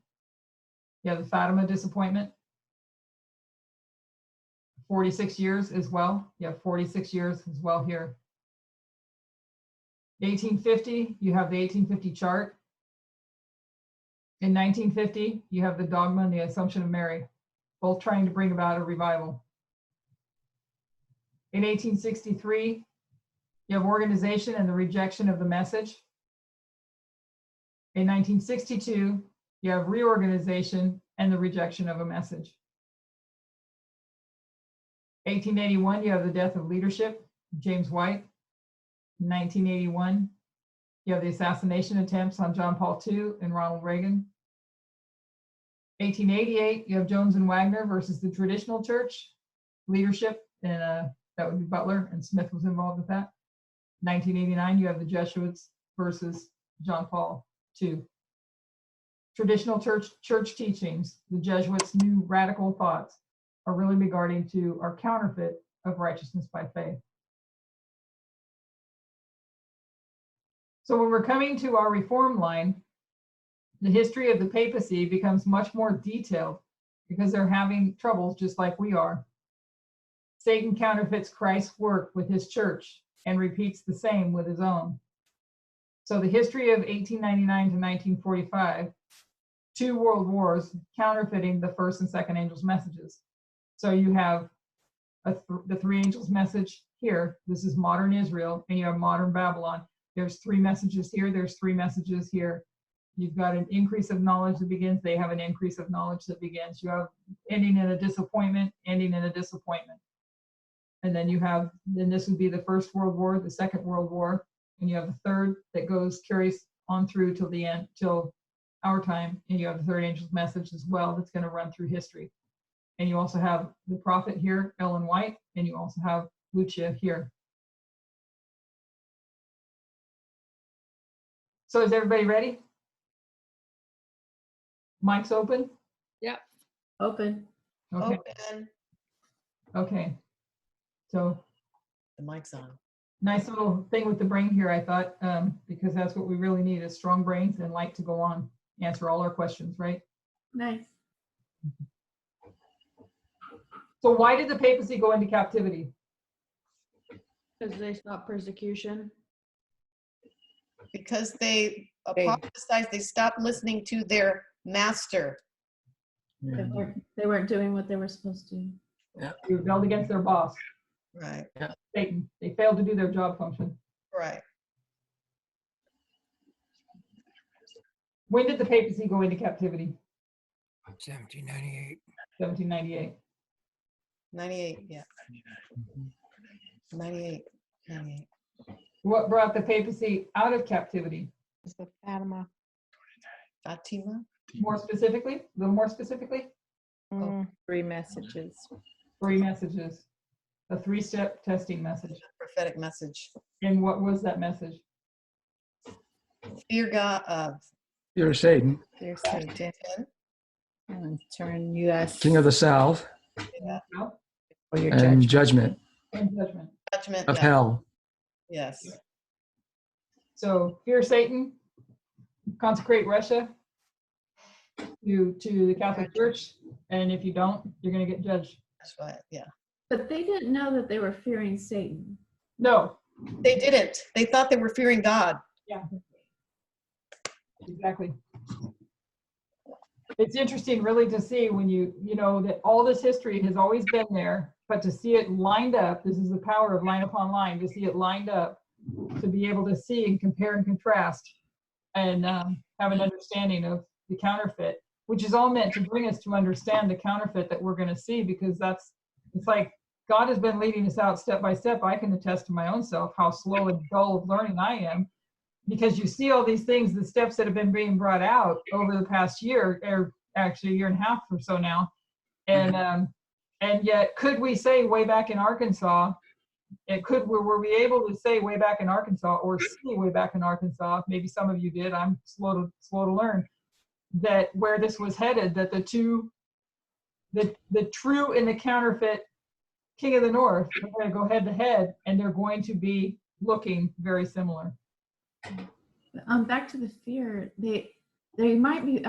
you have the Fatima disappointment. 46 years as well. You have 46 years as well here. 1850, you have the 1850 chart. In 1950, you have the dogma and the Assumption of Mary, both trying to bring about a revival. In 1863, you have organization and the rejection of the message. In 1962, you have reorganization and the rejection of a message. 1881, you have the death of leadership, James White. In 1981, you have the assassination attempts on John Paul II and Ronald Reagan. 1888, you have Jones and Wagner versus the traditional church leadership, and that would be Butler, and Smith was involved with that. 1989, you have the Jesuits versus John Paul II. Traditional church teachings, the Jesuits' new radical thoughts, are really regarding to our counterfeit of righteousness by faith. So when we're coming to our reform line, the history of the papacy becomes much more detailed because they're having troubles just like we are. Satan counterfeits Christ's work with his church and repeats the same with his own. So the history of 1899 to 1945, 2 world wars counterfeiting the first and second angels' messages. So you have the 3 angels' message here. This is modern Israel, and you have modern Babylon. There's 3 messages here. There's 3 messages here. You've got an increase of knowledge that begins. They have an increase of knowledge that begins. You have ending in a disappointment, ending in a disappointment. And then then this would be the First World War, the Second World War, and you have the third that carries on through till the end, till our time, and you have the third angel's message as well that's going to run through history. And you also have the prophet here, Ellen White, and you also have Lucia here. So is everybody ready? Mic's open? Yep. Open. Okay. Open. Okay. So The mic's on. nice little thing with the brain here, I thought, because that's what we really need is strong brains and light to go on, answer all our questions, right? Nice. So why did the papacy go into captivity? Because they stopped persecution. Because they apostatized, they stopped listening to their master. They weren't doing what they were supposed to. They rebelled against their boss, Right, Satan. They failed to do their job function. right. When did the papacy go into captivity? 1798. 1798. 98, yeah. 98, 98. What brought the papacy out of captivity? Is the Fatima. Fatima? More specifically, a little more specifically? Mm, 3 messages. 3 messages. A 3-step testing message. Prophetic message. And what was that message? Fear God, You're Satan, There's Satan. 10, And turn U.S. king of the south, No? for your and judgment. judgment And judgment. judgment. of yeah. hell. Yes. So fear Satan, consecrate Russia to the Catholic Church, and if you don't, you're going to get judged. That's right, yeah. But they didn't know that they were fearing Satan. No, They didn't. They thought they were fearing God. exactly. It's interesting really to see when you know that all this history has always been there, but to see it lined up, this is the power of line upon line, to see it lined up, to be able to see and compare and contrast and have an understanding of the counterfeit, which is all meant to bring us to understand the counterfeit that we're going to see, because it's like God has been leading us out step by step. I can attest to my own self how slow and dull of learning I am, because you see all these things, the steps that have been being brought out over the past year, or actually a year and a half or so now. And yet, could we say way back in Arkansas, were we able to say way back in Arkansas, or see way back in Arkansas, maybe some of you did, I'm slow to learn, that where this was headed, that the true and the counterfeit king of the north are going to go head to head, and they're going to be looking very similar. Back to the fear, they might be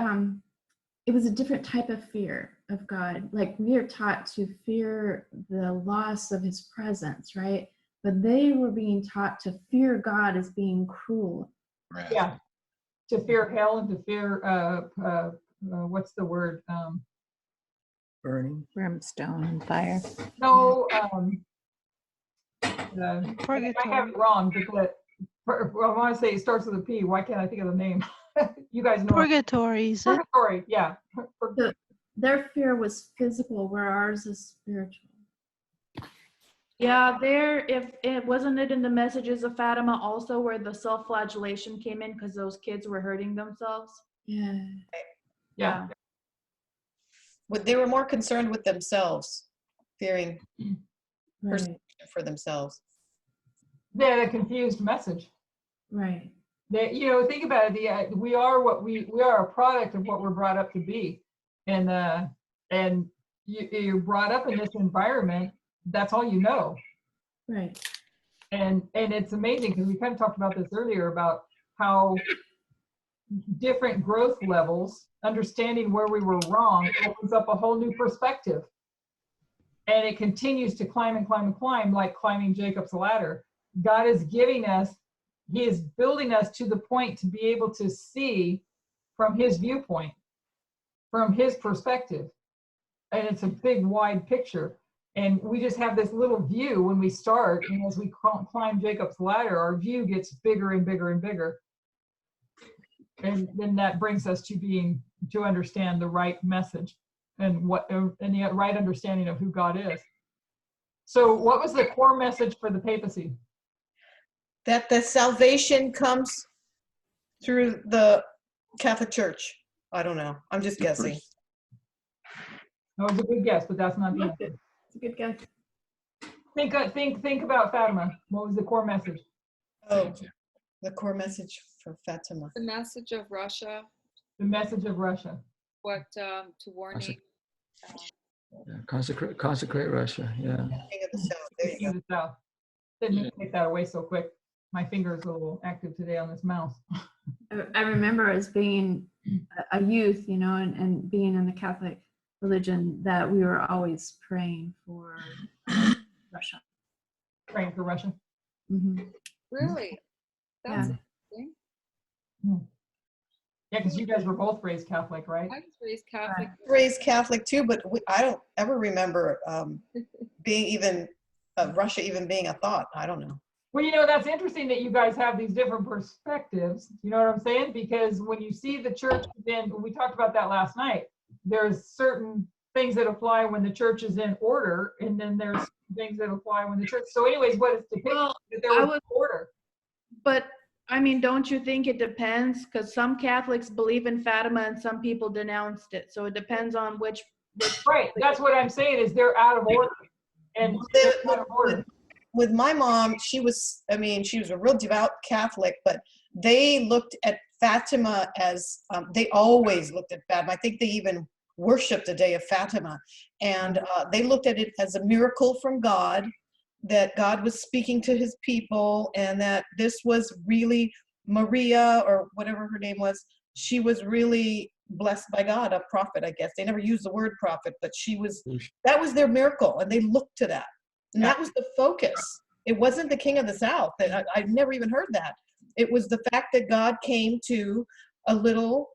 it was a different type of fear of God. Like we are taught to fear the loss of his presence, right? But they were being taught to fear God as being cruel. Right. Yeah, to fear hell and to fear what's the word? Burning. Brimstone and fire. No, I have it wrong, but I want to say it starts with a P. Why can't I think of the name? You guys know. Purgatory, is it? Purgatory, yeah. Their fear was physical, where ours is spiritual. Yeah, if it wasn't it in the messages of Fatima also where the self-flagellation came in because those kids were hurting themselves? Yeah. Yeah. But they were more concerned with themselves, fearing Right. persecution for themselves. They had a confused message. Right. That, think about it. We are we are a product of what we're brought up to be, and you're brought up in this environment. That's all you know. Right. And it's amazing because we kind of talked about this earlier about how different growth levels, understanding where we were wrong, opens up a whole new perspective. And it continues to climb and climb and climb, like climbing Jacob's ladder. God is giving us, he is building us to the point to be able to see from his viewpoint, from his perspective. And it's a big, wide picture. And we just have this little view when we start, and as we climb Jacob's ladder, our view gets bigger and bigger and bigger. And then that brings us to understand the right message and the right understanding of who God is. So what was the core message for the papacy? That the salvation comes through the Catholic Church. I don't know. I'm just guessing. That was a good guess, but that's not the answer. It's a good guess. Think about Fatima. What was the core message? Oh, the core message for Fatima. The message of Russia, The message of Russia. what to warning. Yeah, consecrate Russia. Yeah. King of the South. There you King of go. the South. Didn't take that away so quick. My finger's a little active today on this mouse. I remember as being a youth, you know, and being in the Catholic religion, that we were always praying for Russia. Praying for Russia. Hmm. Really? That's Yeah. interesting. Yeah, because you guys were both raised Catholic, right? I was raised Catholic. Raised Catholic too, but I don't ever remember being even Russia even being a thought. I don't know. Well, you know, that's interesting that you guys have these different perspectives. You know what I'm saying? Because when you see the church, then we talked about that last night. There's certain things that apply when the church is in order, and then there's things that apply when the church. So, anyways, what it's depicting Well, that there was order. But I mean, don't you think it depends? Because some Catholics believe in Fatima and some people denounced it. So it depends on which. Right. That's what I'm saying is they're out of order. And they're out of order. With my mom, she was a real devout Catholic, but they looked at Fatima as, they always looked at Fatima. I think they even worshiped the day of Fatima. And they looked at it as a miracle from God, that God was speaking to his people, and that this was really Maria, or whatever her name was. She was really blessed by God, a prophet, I guess. They never used the word prophet, but that was their miracle, and they looked to that. And that was the focus. It wasn't the King of the South. I've never even heard that. It was the fact that God came to a little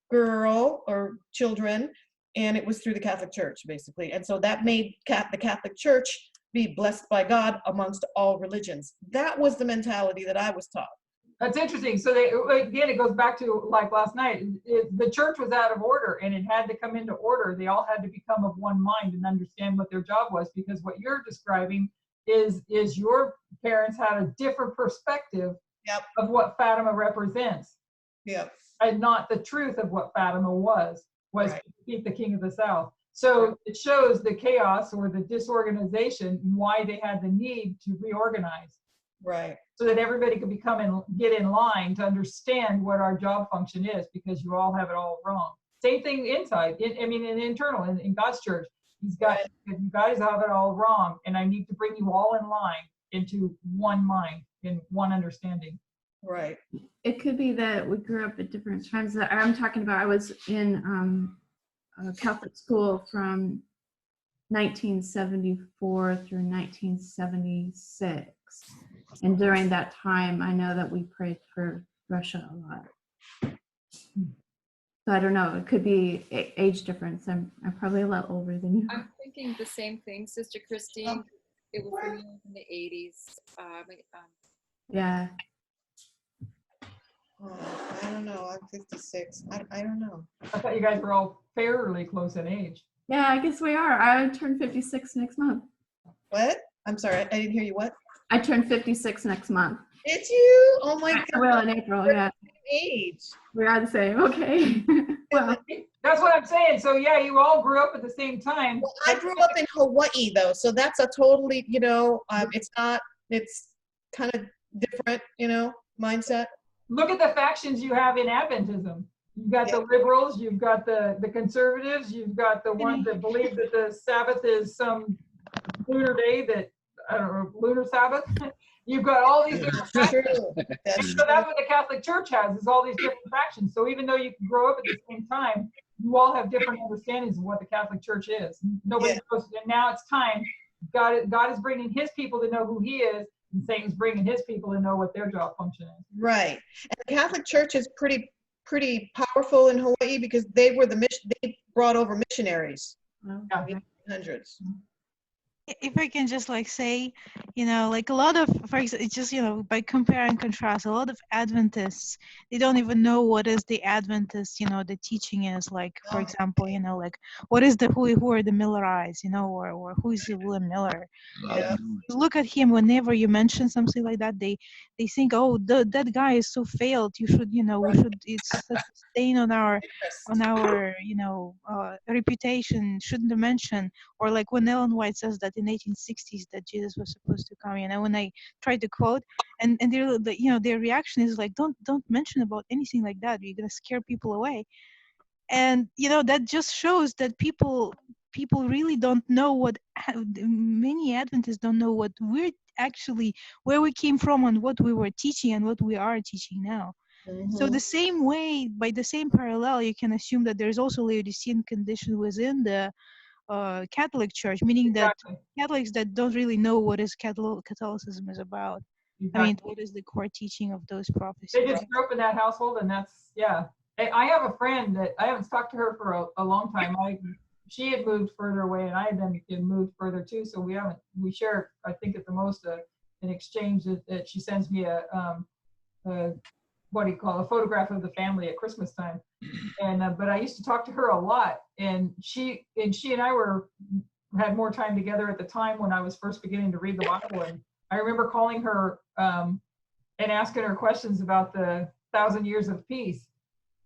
girl or children, and it was through the Catholic Church, basically. And so that made the Catholic Church be blessed by God amongst all religions. That was the mentality that I was taught. That's interesting. So again, it goes back to like last night. The church was out of order, and it had to come into order. They all had to become of one mind and understand what their job was, because what you're describing is your parents had a different perspective of what Fatima represents. Yep. And not the truth of what Fatima was Right. to defeat the King of the South. So it shows the chaos or the disorganization, why they had the need to reorganize. Right. So that everybody could get in line to understand what our job function is, because you all have it all wrong. Same thing inside, internal, in God's church. You guys have it all wrong, and I need to bring you all in line into one mind, in one understanding. Right. It could be that we grew up at different times. I'm talking about, I was in a Catholic school from 1974 through 1976. And during that time, I know that we prayed for Russia a lot. So I don't know, it could be age difference. I'm probably a lot older than you. I'm thinking the same thing, Sister Christine. It was in the 80s. Yeah. Oh, I don't know. I'm 56. I don't know. I thought you guys were all fairly close in age. Yeah, I guess we are. I turn 56 next month. What? I'm sorry. I didn't hear you. What? I turn 56 next month. Did you? Oh my I God. will in April, yeah. Age. We are the same, okay. Well, That's what I'm saying. So yeah, you all grew up at the same time. Well, I grew up in Hawaii though, so that's a totally, it's kind of different, mindset. Look at the factions you have in Adventism. You've got the liberals, you've got the conservatives, you've got the ones that believe that the Sabbath is some lunar day that, I don't know, lunar Sabbath. You've got all these different factions. So that's what the Catholic Church has, is all these different factions. So even though you can grow up at the same time, you all have different understandings of what the Catholic Church is. Nobody knows, and now it's time. God is bringing his people to know who he is, and Satan's bringing his people to know what their job function is. Right. And the Catholic Church is pretty powerful in Hawaii because they brought over missionaries in the 1800s. if I can just like say, like a lot of, for example, it's just, by compare and contrast, a lot of Adventists, they don't even know what is the Adventist, the teaching is. Like, for example, like what is who are the Millerites, or who is William Miller? Yeah. You look at him whenever you mention something like that, they think, oh, that guy is so failed. You should, we should. It's such a stain on our reputation. Shouldn't mention. Or like when Ellen White says that in 1860s that Jesus was supposed to come, when I try to quote, and their reaction is like, don't mention about anything like that. You're gonna scare people away. And that just shows that people really don't know many Adventists don't know what we're actually, where we came from and what we were teaching and what we are teaching now. So the same way, by the same parallel, you can assume that there's also Laodicean condition within the Catholic Church, meaning that Catholics that don't really know what is Catholicism is about. I mean, what is the core teaching of those prophecies? They just grew up in that household, and that's, yeah. I have a friend that I haven't talked to her for a long time. She had moved further away, and I had then moved further too. So we share, I think at the most, an exchange that she sends me a photograph of the family at Christmas time. And but I used to talk to her a lot, and she and I had more time together at the time when I was first beginning to read the Bible. And I remember calling her and asking her questions about the 1,000 years of peace.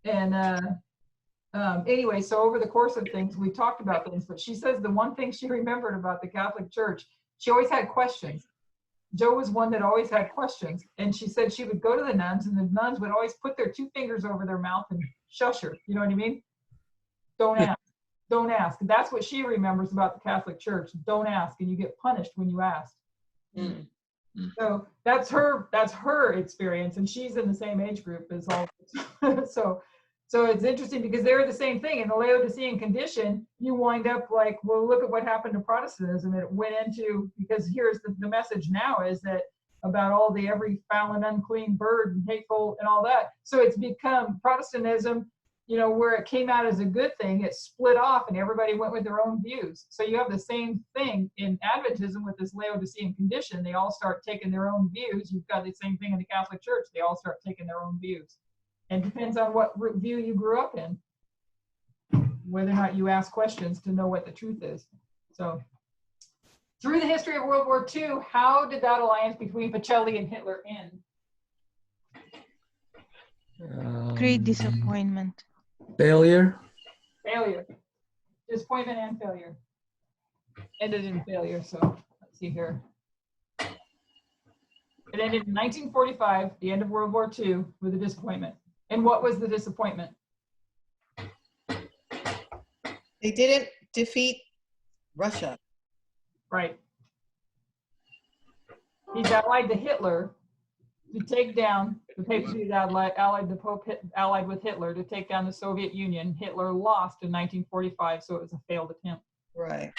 And anyway, so over the course of things, we talked about things, but she says the one thing she remembered about the Catholic Church, she always had questions. Joe was one that always had questions. And she said she would go to the nuns, and the nuns would always put their two fingers over their mouth and shush her. You know what I mean? Don't ask. Don't ask. That's what she remembers about the Catholic Church. Don't ask, and you get punished when you ask. Mm. So that's her experience, and she's in the same age group as all. So it's interesting because they're the same thing. In the Laodicean condition, you wind up like, well, look at what happened to Protestantism. It went into, because here's the message now is that about all the every foul and unclean bird and hateful and all that. So it's become Protestantism, where it came out as a good thing, it split off and everybody went with their own views. So you have the same thing in Adventism with this Laodicean condition. They all start taking their own views. You've got the same thing in the Catholic Church. They all start taking their own views. And it depends on what view you grew up in, whether or not you ask questions to know what the truth is. So through the history of World War II, how did that alliance between Pacelli and Hitler end? Great disappointment. Failure. Failure. Disappointment and failure. Ended in failure. So let's see here. It ended in 1945, the end of World War II, with a disappointment. And what was the disappointment? They didn't defeat Russia. Right. He's allied to Hitler to take down the papacy, the Pope allied with Hitler to take down the Soviet Union. Hitler lost in 1945, so it was a failed attempt. Right.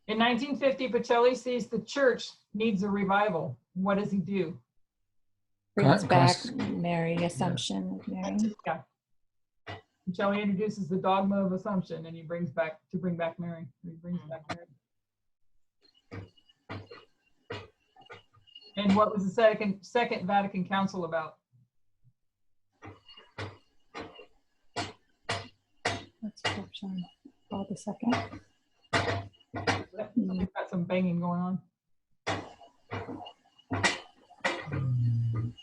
In 1950, Pacelli sees the church needs a revival. What does he do? Brings back Mary, Assumption of Mary. Yeah. Pacelli introduces the dogma of Assumption, and he bring back Mary. He brings back Mary. And what was the Second Vatican Council about? That's Assumption. Hold a second. We've got some banging going on.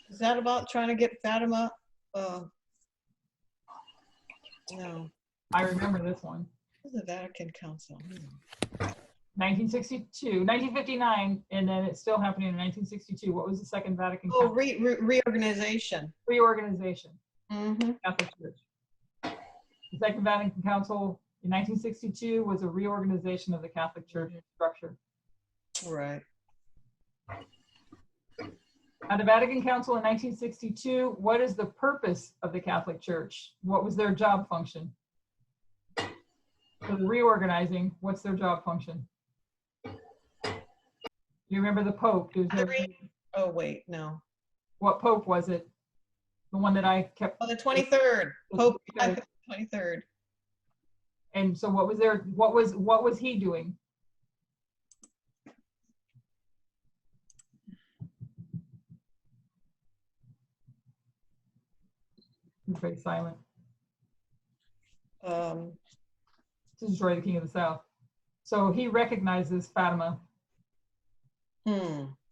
Is that about trying to get Fatima? No. I remember this one. What was the Vatican Council? 1959, and then it's still happening in 1962. What was the Second Vatican Council? Oh, reorganization. Reorganization. Mm-hmm. Catholic Church. The Second Vatican Council in 1962 was a reorganization of the Catholic Church structure. Right. At the Vatican Council in 1962, what is the purpose of the Catholic Church? What was their job function? So the reorganizing, what's their job function? You remember the Pope? Oh, wait, no. What Pope was it? The one that I kept. Oh, the 23rd. Pope 23rd. And so what was he doing? He's very silent. Um, To destroy the king of the south. So he recognizes Fatima.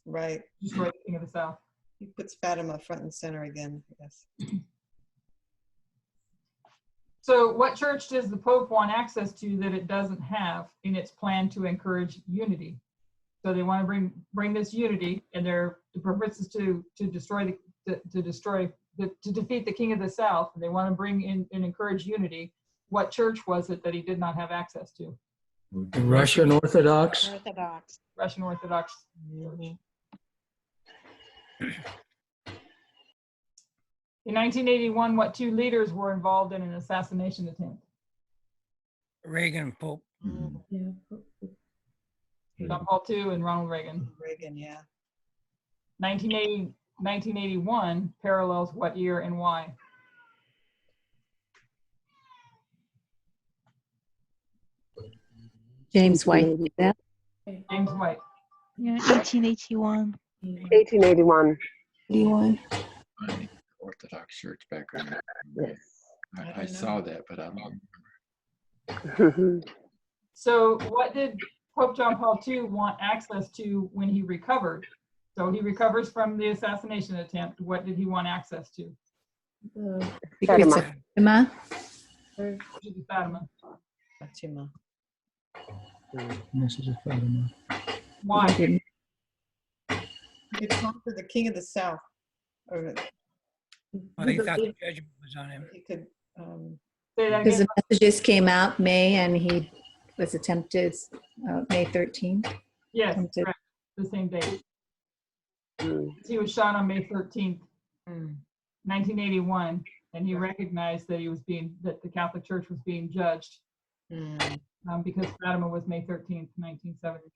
right. Destroy the king of the south. He puts Fatima front and center again, yes. So what church does the Pope want access to that it doesn't have in its plan to encourage unity? So they want to bring this unity, and their purpose is to defeat the king of the south. They want to bring in and encourage unity. What church was it that he did not have access to? The Russian Orthodox. Orthodox. Russian Orthodox. In 1981, what two leaders were involved in an assassination attempt? Reagan Pope. Yeah. John Paul II and Ronald Reagan. Reagan, yeah. 1981 parallels what year and why? James White. Yeah. James White. Yeah, 1881. 1881. 81. Orthodox Church background. Yes. I saw that, but I don't remember. So what did Pope John Paul II want access to when he recovered? So he recovers from the assassination attempt. What did he want access to? The Secrets of Fatima. Fatima. Fatima. Message of Fatima. Why? He could conquer the king of the south. Or Well, he thought the judgment was on him. he could, Say that Because again. the messages came out May and he was attempted May 13th. Yes, Attempted. correct. The same date. He was shot on May 13th, 1981, and he recognized that that the Catholic Church was being judged because Fatima was May 13th, 1970.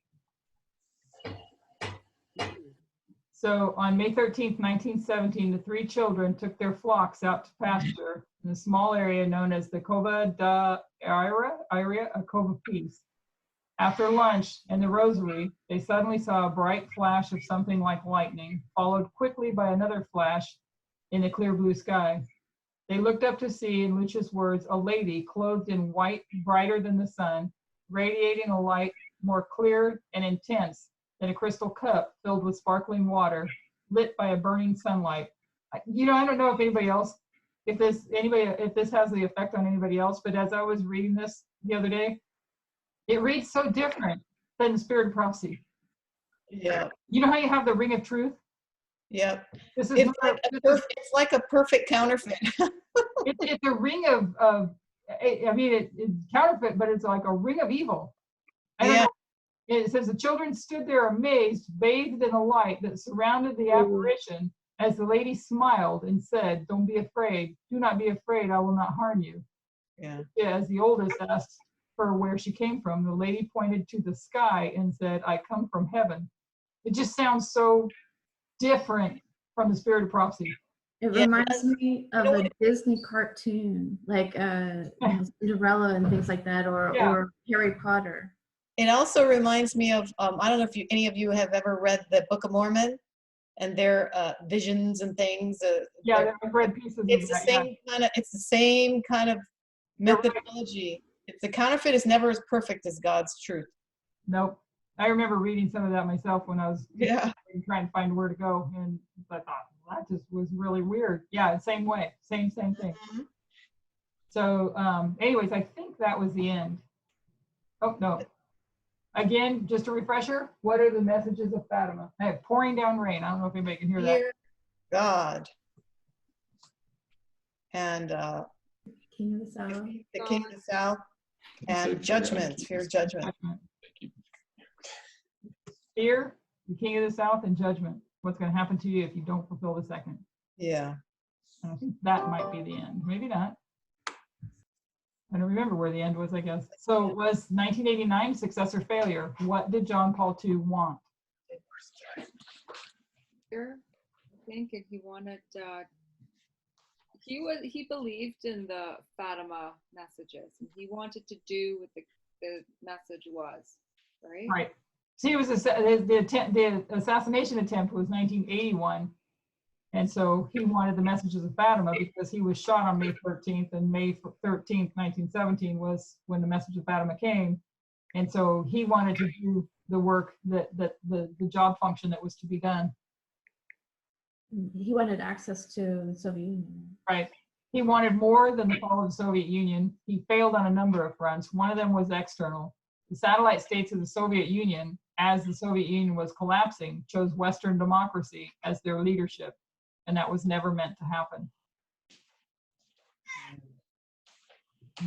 So on May 13th, 1917, the three children took their flocks out to pasture in a small area known as the Cova da Iria, a Cove of Peace. After lunch and the rosary, they suddenly saw a bright flash of something like lightning, followed quickly by another flash in the clear blue sky. They looked up to see, in Lucia's words, a lady clothed in white, brighter than the sun, radiating a light more clear and intense than a crystal cup filled with sparkling water, lit by a burning sunlight. I don't know if anybody else, if this has the effect on anybody else, but as I was reading this the other day, it reads so different than the Spirit of Prophecy. yeah, You know how you have the Ring of Truth? yeah. This is It's like a perfect counterfeit. it's a ring of I mean, it's counterfeit, but it's like a ring of evil. I don't know. It says the children stood there amazed, bathed in the light that surrounded the apparition, as the lady smiled and said, "Don't be afraid. Do not be afraid. I will not harm you." Yeah. As the oldest asked her where she came from, the lady pointed to the sky and said, "I come from heaven." It just sounds so different from the Spirit of Prophecy. It reminds me of a Disney cartoon, like Cinderella and things like that, or Harry Potter. It also reminds me of, I don't know if any of you have ever read the Book of Mormon and their visions and things. Yeah, I've read pieces it's of the that. same kind of, it's the same kind of methodology. The counterfeit is never as perfect as God's truth. Nope. I remember reading some of that myself when I was trying to find where to go, and I thought, well, that just was really weird. Yeah, same way, same thing. So anyways, I think that was the end. Oh, no. Again, just a refresher, what are the messages of Fatima? I have pouring down rain. I don't know if anybody can hear that. Dear God. And King of the South. the King of the South. And judgment, fear of judgment. Fear, the King of the South, and judgment. What's going to happen to you if you don't fulfill the second? Yeah. And I think that might be the end. Maybe not. I don't remember where the end was, I guess. So was 1989 success or failure? What did John Paul II want? Sure. I think if he wanted he believed in the Fatima messages, and he wanted to do what the message was, right? Right. See, it was the assassination attempt was 1981. And so he wanted the messages of Fatima because he was shot on May 13th, and May 13th, 1917 was when the message of Fatima came. And so he wanted to do the work that the job function that was to be done. He wanted access to the Soviet Union. Right. He wanted more than the fall of the Soviet Union. He failed on a number of fronts. One of them was external. The satellite states of the Soviet Union, as the Soviet Union was collapsing, chose Western democracy as their leadership. And that was never meant to happen.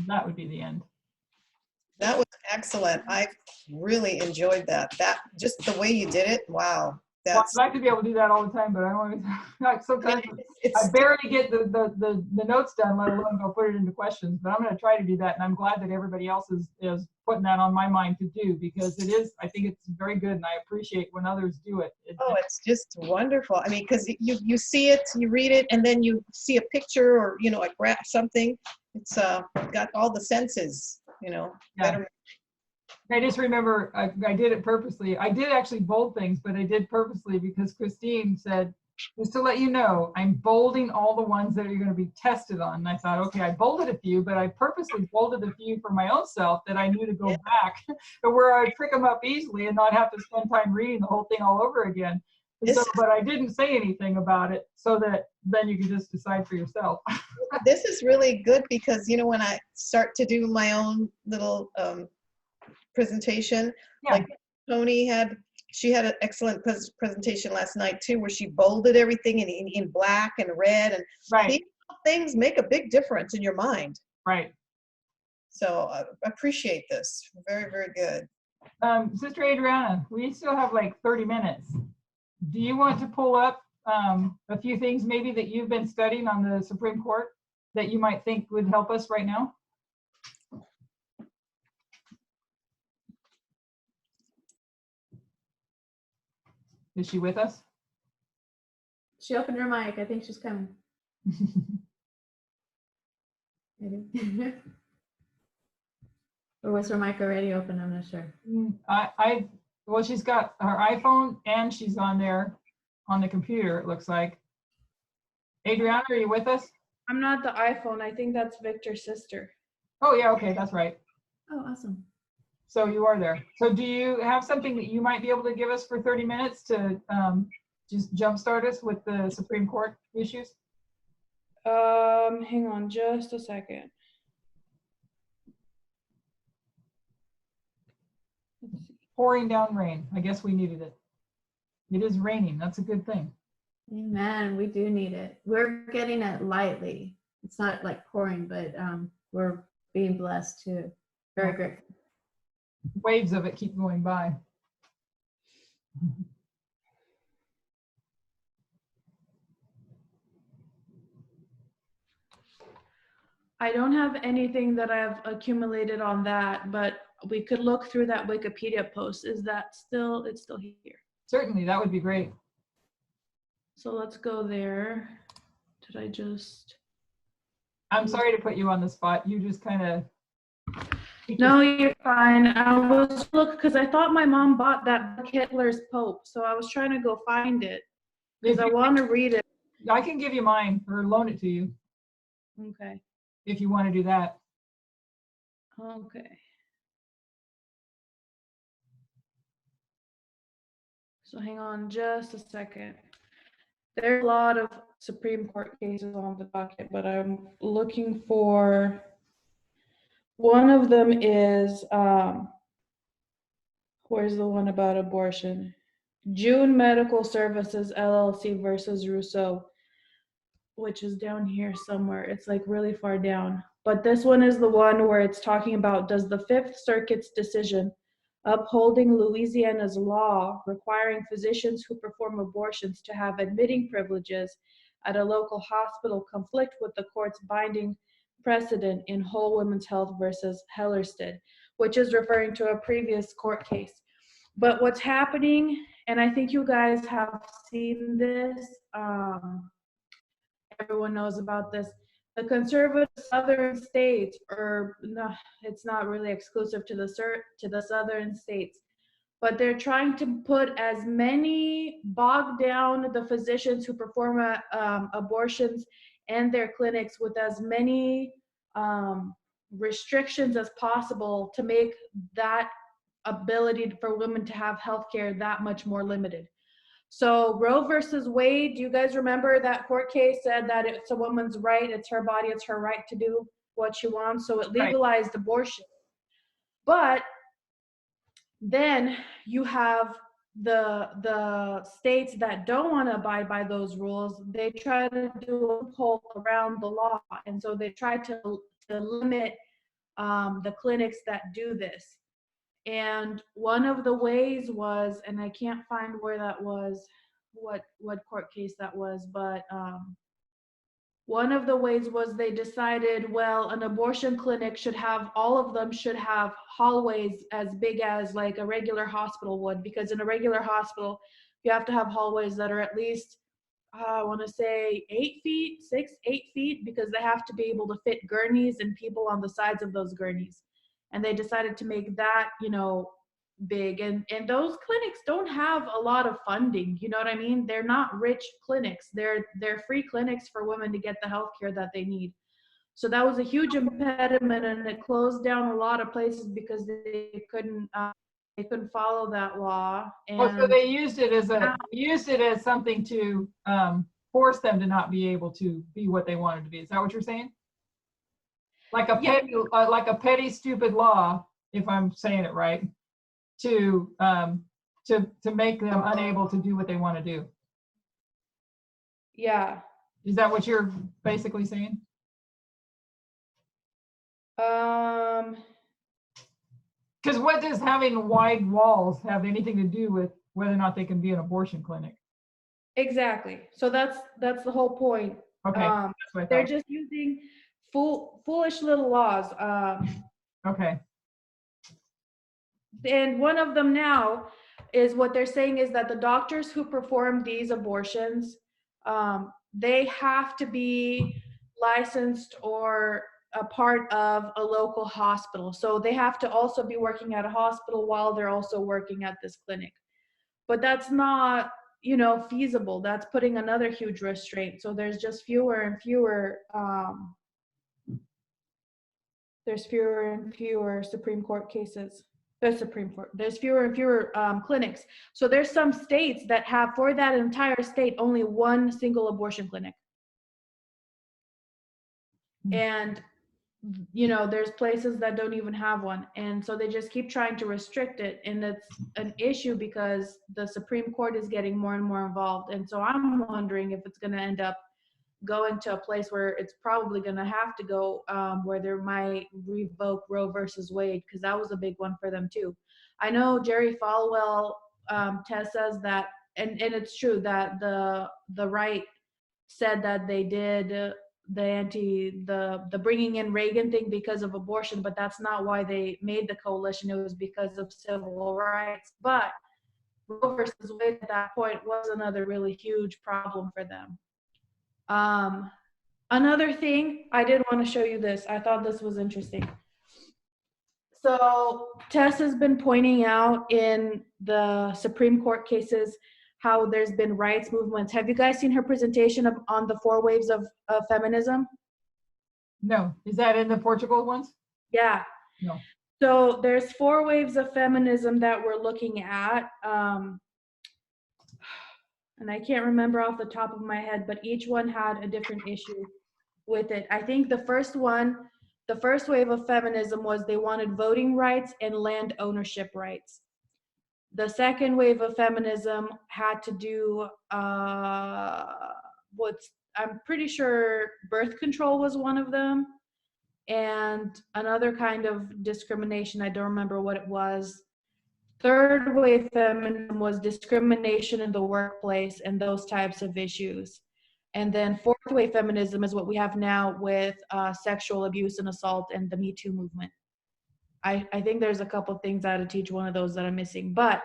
That would be the end. That was excellent. I really enjoyed that. That just the way you did it. Wow. Well, I'd like to be able to do that all the time, but I don't always, like sometimes I barely get the notes done, let alone go put it into questions. But I'm going to try to do that, and I'm glad that everybody else is putting that on my mind to do, because it is. I think it's very good, and I appreciate when others do it. It's just wonderful. I mean, because you see it, you read it, and then you see a picture or a graph, something. It's got all the senses. Yeah. Better. I just remember I did it purposely. I did actually bold things, but I did purposely because Christine said, just to let you know, I'm bolding all the ones that are going to be tested on. And I thought, okay, I bolded a few, but I purposely bolded a few for my own self that I knew to go back, but where I'd pick them up easily and not have to spend time reading the whole thing all over again. But I didn't say anything about it so that then you can just decide for yourself. This is really good because, when I start to do my own little presentation, like Tony had an excellent presentation last night too, where she bolded everything in black and red, and these things make a big difference in your mind. Right. So I appreciate this. Very, very good. Sister Adriana, we still have like 30 minutes. Do you want to pull up a few things maybe that you've been studying on the Supreme Court that you might think would help us right now? Is she with us? She opened her mic. I think she's coming. Maybe. Or was her mic already open? I'm not sure. Well, she's got her iPhone and she's on there on the computer, it looks like. Adriana, are you with us? I'm not the iPhone. I think that's Victor's sister. Oh, yeah, okay, that's right. Oh, awesome. So you are there. So do you have something that you might be able to give us for 30 minutes to just jumpstart us with the Supreme Court issues? Hang on just a second. Pouring down rain. I guess we needed it. It is raining. That's a good thing. Amen. We do need it. We're getting it lightly. It's not like pouring, but we're being blessed too. Very grateful. Waves of it keep going by. I don't have anything that I've accumulated on that, but we could look through that Wikipedia post. Is that still, it's still here? Certainly, that would be great. So let's go there. Did I just? I'm sorry to put you on the spot. You just kind of. No, you're fine. I was because I thought my mom bought that book, Hitler's Pope, so I was trying to go find it because I want to read it. I can give you mine or loan it to you. Okay. If you want to do that. Okay. So hang on just a second. There are a lot of Supreme Court cases on the docket, but I'm looking for, one of them is, where's the one about abortion? June Medical Services LLC versus Rousseau, which is down here somewhere. It's like really far down. But this one is the one where it's talking about, does the Fifth Circuit's decision upholding Louisiana's law requiring physicians who perform abortions to have admitting privileges at a local hospital conflict with the court's binding precedent in Whole Women's Health versus Hellerstedt, which is referring to a previous court case. But what's happening, and I think you guys have seen this, everyone knows about this, the conservative southern states, or no, it's not really exclusive to the southern states, but they're trying to put as many, bog down the physicians who perform abortions and their clinics with as many restrictions as possible to make that ability for women to have healthcare that much more limited. So Roe versus Wade, do you guys remember that court case said that it's a woman's right, it's her body, it's her right to do what she wants. So it legalized abortion. But then you have the states that don't want to abide by those rules. They try to do a loophole around the law, and so they try to limit the clinics that do this. And one of the ways was, and I can't find where that was, what court case that was, but one of the ways was they decided, well, an abortion clinic should have, all of them should have hallways as big as like a regular hospital would, because in a regular hospital, you have to have hallways that are at least, I want to say 8 feet, 8 feet, because they have to be able to fit gurneys and people on the sides of those gurneys. And they decided to make that, you know, big. And those clinics don't have a lot of funding. You know what I mean? They're not rich clinics. They're free clinics for women to get the health care that they need. So that was a huge impediment, and it closed down a lot of places because they couldn't follow that law. And so they used it as something to force them to not be able to be what they wanted to be. Is that what you're saying? Like a petty, stupid law, if I'm saying it right, to make them unable to do what they want to do. Yeah. Is that what you're basically saying? Because what does having wide walls have anything to do with whether or not they can be an abortion clinic? Exactly. So that's the whole point. Okay. That's what I They're thought. just using foolish little laws. Okay. And one of them now is, what they're saying is that the doctors who perform these abortions, they have to be licensed or a part of a local hospital. So they have to also be working at a hospital while they're also working at this clinic. But that's not, you know, feasible. That's putting another huge restraint. So there's just fewer and fewer there's fewer and fewer Supreme Court cases. There's fewer and fewer clinics. So there's some states that have, for that entire state, only one single abortion clinic. And, you know, there's places that don't even have one. And so they just keep trying to restrict it. And it's an issue because the Supreme Court is getting more and more involved. And so I'm wondering if it's going to end up going to a place where it's probably going to have to go, where they might revoke Roe versus Wade, because that was a big one for them too. I know Jerry Falwell, Tess says that, and it's true that the right said that they did the bringing in Reagan thing because of abortion, but that's not why they made the coalition. It was because of civil rights. But Roe versus Wade at that point was another really huge problem for them. Another thing, I did want to show you this. I thought this was interesting. So Tess has been pointing out in the Supreme Court cases how there's been rights movements. Have you guys seen her presentation on the 4 waves of feminism? No. Is that in the Portugal ones? Yeah. No. So there's 4 waves of feminism that we're looking at. And I can't remember off the top of my head, but each one had a different issue with it. I think the first wave of feminism was they wanted voting rights and land ownership rights. The second wave of feminism had to do I'm pretty sure birth control was one of them, and another kind of discrimination. I don't remember what it was. Third wave feminism was discrimination in the workplace and those types of issues. And then fourth wave feminism is what we have now with sexual abuse and assault and the Me Too movement. I think there's a couple things out of each one of those that I'm missing. But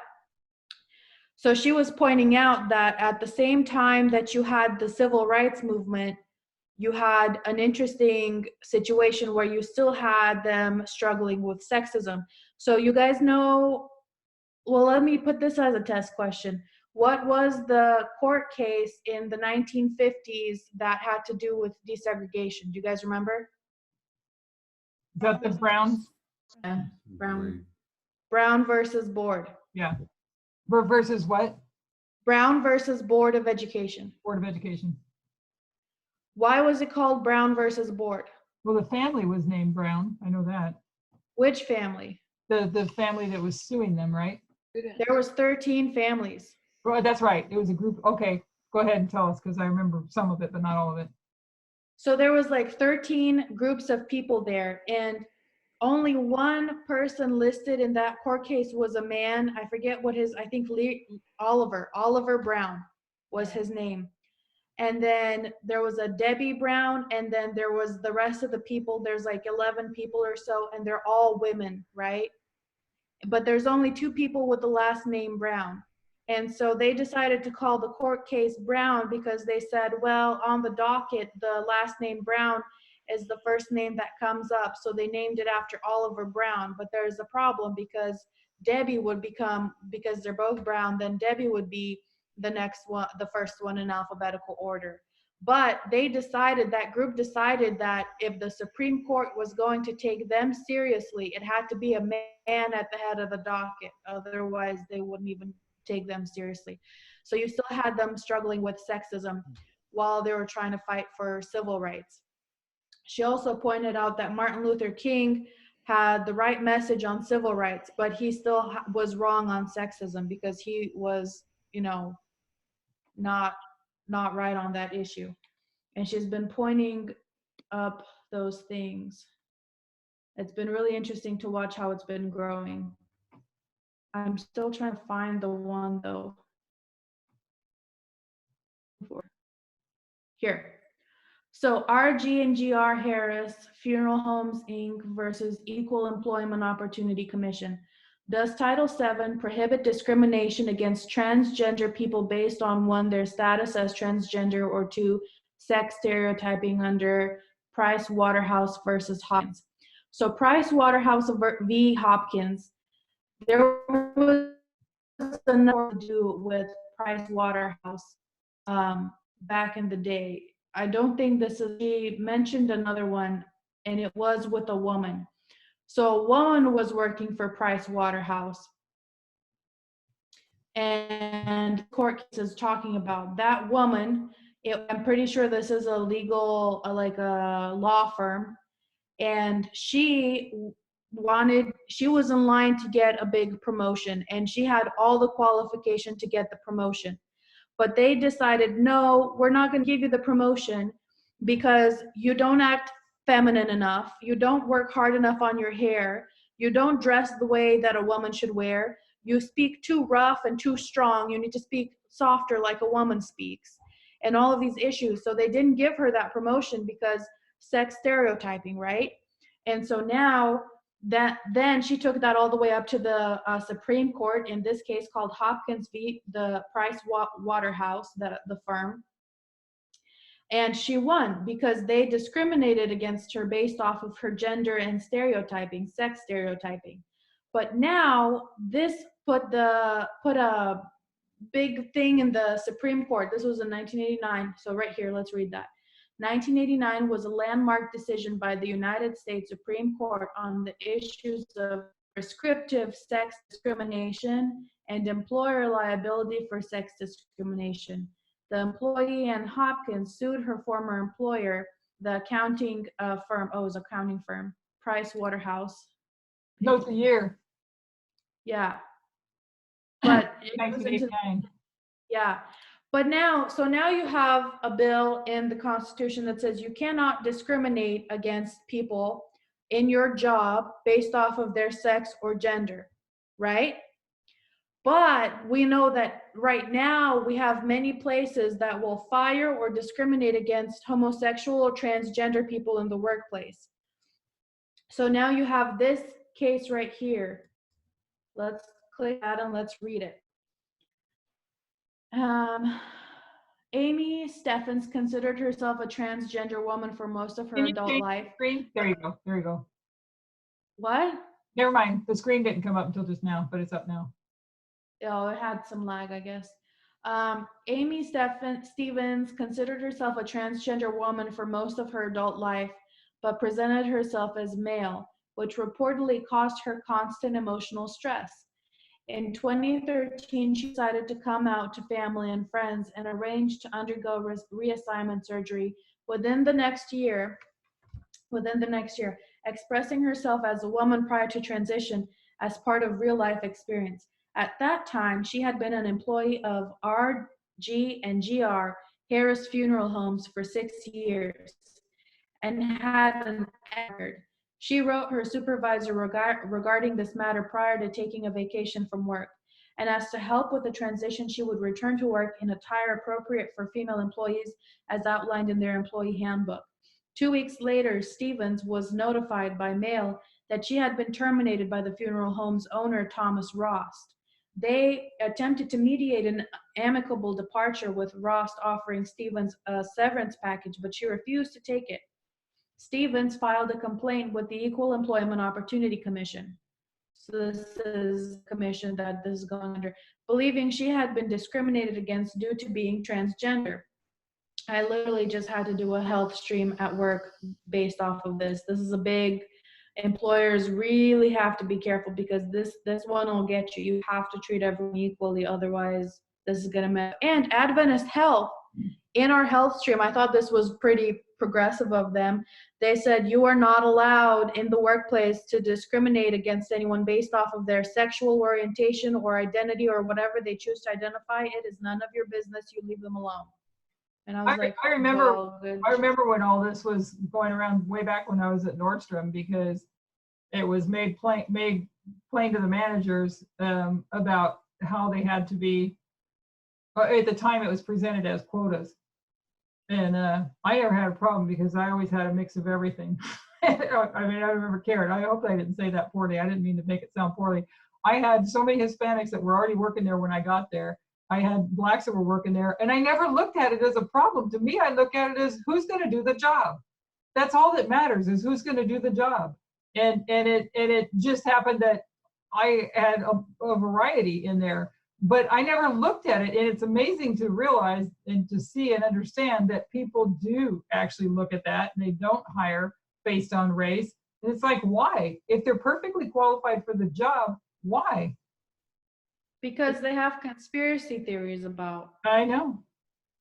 so she was pointing out that at the same time that you had the civil rights movement, you had an interesting situation where you still had them struggling with sexism. So you guys know, well, let me put this as a test question. What was the court case in the 1950s that had to do with desegregation? Do you guys remember? Is that the Browns? Yeah, Brown versus Board. Yeah. Versus what? Brown versus Board of Education. Board of Education. Why was it called Brown versus Board? Well, the family was named Brown. I know that. Which family? The family that was suing them, right? There was 13 families. Well, that's right. It was a group. Okay, go ahead and tell us, because I remember some of it, but not all of it. So there was like 13 groups of people there, and only one person listed in that court case was a man. I forget what his, I think Oliver Brown was his name. And then there was a Debbie Brown, and then there was the rest of the people. There's like 11 people or so, and they're all women, right? But there's only 2 people with the last name Brown. And so they decided to call the court case Brown because they said, well, on the docket, the last name Brown is the first name that comes up. So they named it after Oliver Brown. But there's a problem because Debbie would become, because they're both Brown, then Debbie would be the next one, the first one in alphabetical order. But they decided, that group decided that if the Supreme Court was going to take them seriously, it had to be a man at the head of the docket. Otherwise, they wouldn't even take them seriously. So you still had them struggling with sexism while they were trying to fight for civil rights. She also pointed out that Martin Luther King had the right message on civil rights, but he still was wrong on sexism because he was, you know, not right on that issue. And she's been pointing up those things. It's been really interesting to watch how it's been growing. I'm still trying to find the one though. Here. So RG and GR Harris, Funeral Homes Inc. versus Equal Employment Opportunity Commission. Does Title VII prohibit discrimination against transgender people based on 1, their status as transgender, or 2, sex stereotyping under Price Waterhouse versus Hopkins? So Price Waterhouse v. Hopkins, there was nothing to do with Price Waterhouse back in the day. I don't think this is, she mentioned another one, and it was with a woman. So a woman was working for Price Waterhouse, and court cases talking about that woman. I'm pretty sure this is a legal, like a law firm, and she was in line to get a big promotion, and she had all the qualification to get the promotion. But they decided, no, we're not going to give you the promotion because you don't act feminine enough, you don't work hard enough on your hair, you don't dress the way that a woman should wear, you speak too rough and too strong, you need to speak softer like a woman speaks, and all of these issues. So they didn't give her that promotion because sex stereotyping, right? And so now then she took that all the way up to the Supreme Court, in this case called Hopkins v. the Price Waterhouse, the firm. And she won because they discriminated against her based off of her gender and stereotyping, sex stereotyping. But now this put a big thing in the Supreme Court. This was in 1989. So right here, let's read that. 1989 was a landmark decision by the United States Supreme Court on the issues of prescriptive sex discrimination and employer liability for sex discrimination. The employee, Ann Hopkins, sued her former employer, the accounting firm, it was an accounting firm, Price Waterhouse. No, it's a year. Yeah. But 1989. Yeah. But now, so now you have a bill in the Constitution that says you cannot discriminate against people in your job based off of their sex or gender, right? But we know that right now we have many places that will fire or discriminate against homosexual or transgender people in the workplace. So now you have this case right here. Let's click that and let's read it. Amy Steffens considered herself a transgender woman for most of her Can you adult change life. the screen? There you go. There you go. What? Never mind. The screen didn't come up until just now, but it's up now. Oh, it had some lag, I guess. Amy Stevens considered herself a transgender woman for most of her adult life, but presented herself as male, which reportedly caused her constant emotional stress. In 2013, she decided to come out to family and friends and arranged to undergo reassignment surgery within the next year, expressing herself as a woman prior to transition as part of real life experience. At that time, she had been an employee of RG and GR Harris Funeral Homes for 6 years and had an record. She wrote her supervisor regarding this matter prior to taking a vacation from work, and asked to help with the transition, she would return to work in attire appropriate for female employees as outlined in their employee handbook. 2 weeks later, Stevens was notified by mail that she had been terminated by the funeral home's owner, Thomas Rost. They attempted to mediate an amicable departure, with Rost offering Stevens a severance package, but she refused to take it. Stevens filed a complaint with the Equal Employment Opportunity Commission. So this is the commission that this is going under, believing she had been discriminated against due to being transgender. I literally just had to do a health stream at work based off of this. This is a big, employers really have to be careful, because this one will get you. You have to treat everyone equally, otherwise this is gonna mess. And Adventist Health, in our health stream, I thought this was pretty progressive of them. They said you are not allowed in the workplace to discriminate against anyone based off of their sexual orientation or identity or whatever they choose to identify. It is none of your business. You leave them alone. And I was I remember well, good. I remember when all this was going around way back when I was at Nordstrom, because it was made plain to the managers about how they had to be. At the time, it was presented as quotas, and I never had a problem because I always had a mix of everything. I mean, I never cared. I hope I didn't say that poorly. I didn't mean to make it sound poorly. I had so many Hispanics that were already working there when I got there. I had blacks that were working there, and I never looked at it as a problem. To me, I look at it as who's going to do the job. That's all that matters, is who's going to do the job. And it just happened that I had a variety in there, but I never looked at it. And it's amazing to realize and to see and understand that people do actually look at that, and they don't hire based on race. And it's like, why? If they're perfectly qualified for the job, why? Because they have conspiracy theories about. I know.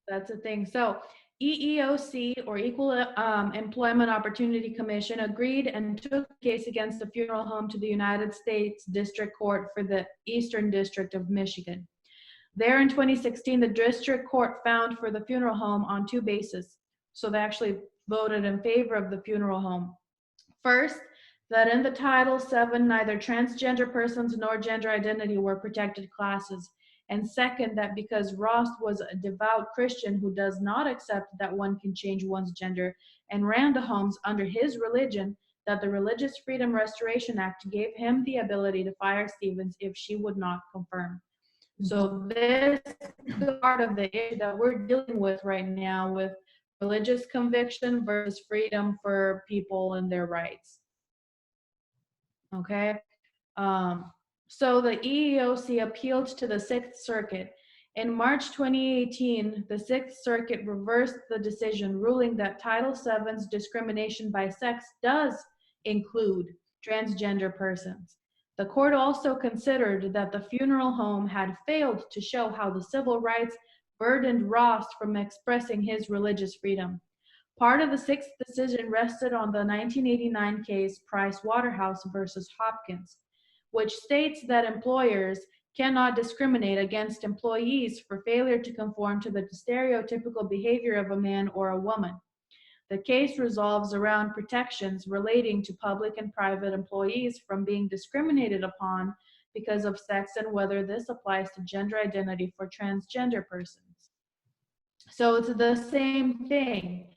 That's the thing. So EEOC, or Equal Employment Opportunity Commission, agreed and took a case against the funeral home to the United States District Court for the Eastern District of Michigan. There in 2016, the district court found for the funeral home on two bases. So they actually voted in favor of the funeral home. First, that in the Title VII, neither transgender persons nor gender identity were protected classes. And second, that because Rost was a devout Christian who does not accept that one can change one's gender and ran the homes under his religion, that the Religious Freedom Restoration Act gave him the ability to fire Stevens if she would not confirm. So this is part of the issue that we're dealing with right now, with religious conviction versus freedom for people and their rights. Okay. So the EEOC appealed to the Sixth Circuit. In March 2018, the Sixth Circuit reversed the decision, ruling that Title VII's discrimination by sex does include transgender persons. The court also considered that the funeral home had failed to show how the civil rights burdened Rost from expressing his religious freedom. Part of the Sixth decision rested on the 1989 case Price Waterhouse versus Hopkins, which states that employers cannot discriminate against employees for failure to conform to the stereotypical behavior of a man or a woman. The case resolves around protections relating to public and private employees from being discriminated upon because of sex, and whether this applies to gender identity for transgender persons. So it's the same thing.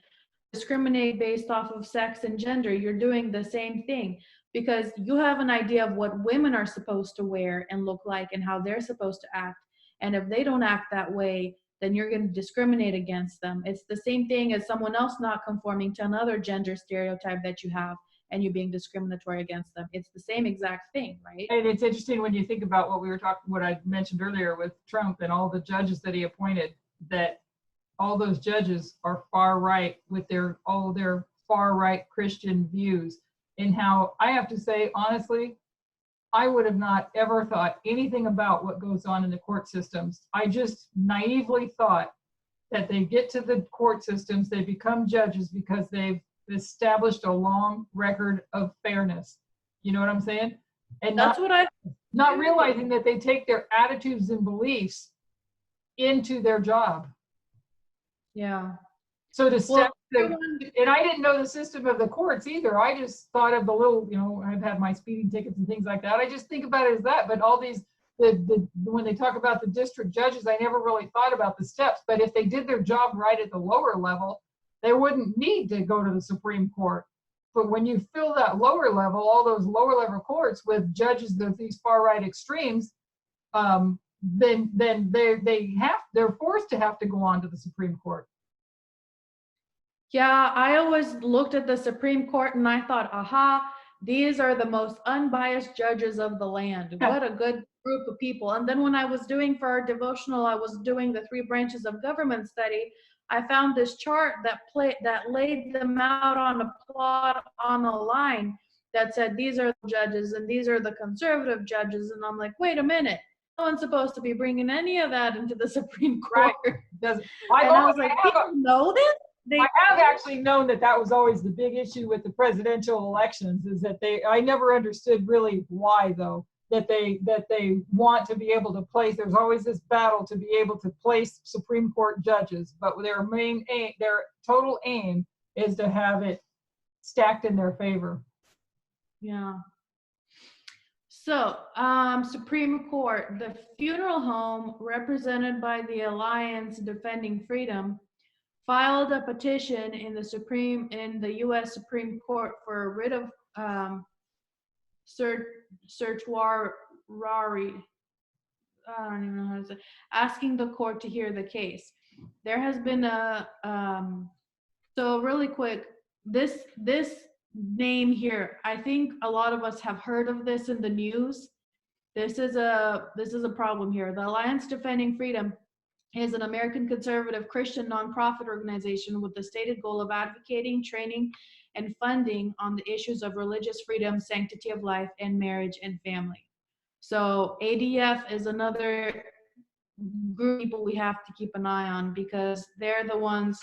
Discriminate based off of sex and gender, you're doing the same thing, because you have an idea of what women are supposed to wear and look like and how they're supposed to act. And if they don't act that way, then you're going to discriminate against them. It's the same thing as someone else not conforming to another gender stereotype that you have, and you being discriminatory against them. It's the same exact thing, right? And it's interesting when you think about what I mentioned earlier with Trump and all the judges that he appointed, that all those judges are far right with all their far right Christian views. And how, I have to say, honestly, I would have not ever thought anything about what goes on in the court systems. I just naively thought that they get to the court systems, they become judges because they've established a long record of fairness. You know what I'm saying? And not realizing that they take their attitudes and beliefs into their job. Yeah. So and I didn't know the system of the courts either. I just thought of the little, I've had my speeding tickets and things like that. I just think about it as that. But all these, when they talk about the district judges, I never really thought about the steps. But if they did their job right at the lower level, they wouldn't need to go to the Supreme Court. But when you fill that lower level, all those lower level courts with judges of these far right extremes, then they're forced to have to go on to the Supreme Court. Yeah, I always looked at the Supreme Court and I thought, aha, these are the most unbiased judges of the land. What a good group of people. And then when I was doing for our devotional, I was doing the 3 branches of government study. I found this chart that laid them out on a plot on a line that said, these are the judges and these are the conservative judges. And I'm like, wait a minute. No one's supposed to be bringing any of that into the Supreme Court. Right. I was like, people know this? I have actually known that was always the big issue with the presidential elections, is that I never understood really why, though, that they want to be able to place, there's always this battle to be able to place Supreme Court judges, but their total aim is to have it stacked in their favor. Yeah. So, Supreme Court, the funeral home represented by the Alliance Defending Freedom filed a petition in the U.S. Supreme Court for a writ of certiorari. I don't even know how to say. Asking the court to hear the case. There has been so really quick. This name here, I think a lot of us have heard of this in the news. This is a problem here. The Alliance Defending Freedom is an American conservative Christian nonprofit organization with the stated goal of advocating, training, and funding on the issues of religious freedom, sanctity of life, and marriage and family. So ADF is another group of people we have to keep an eye on, because they're the ones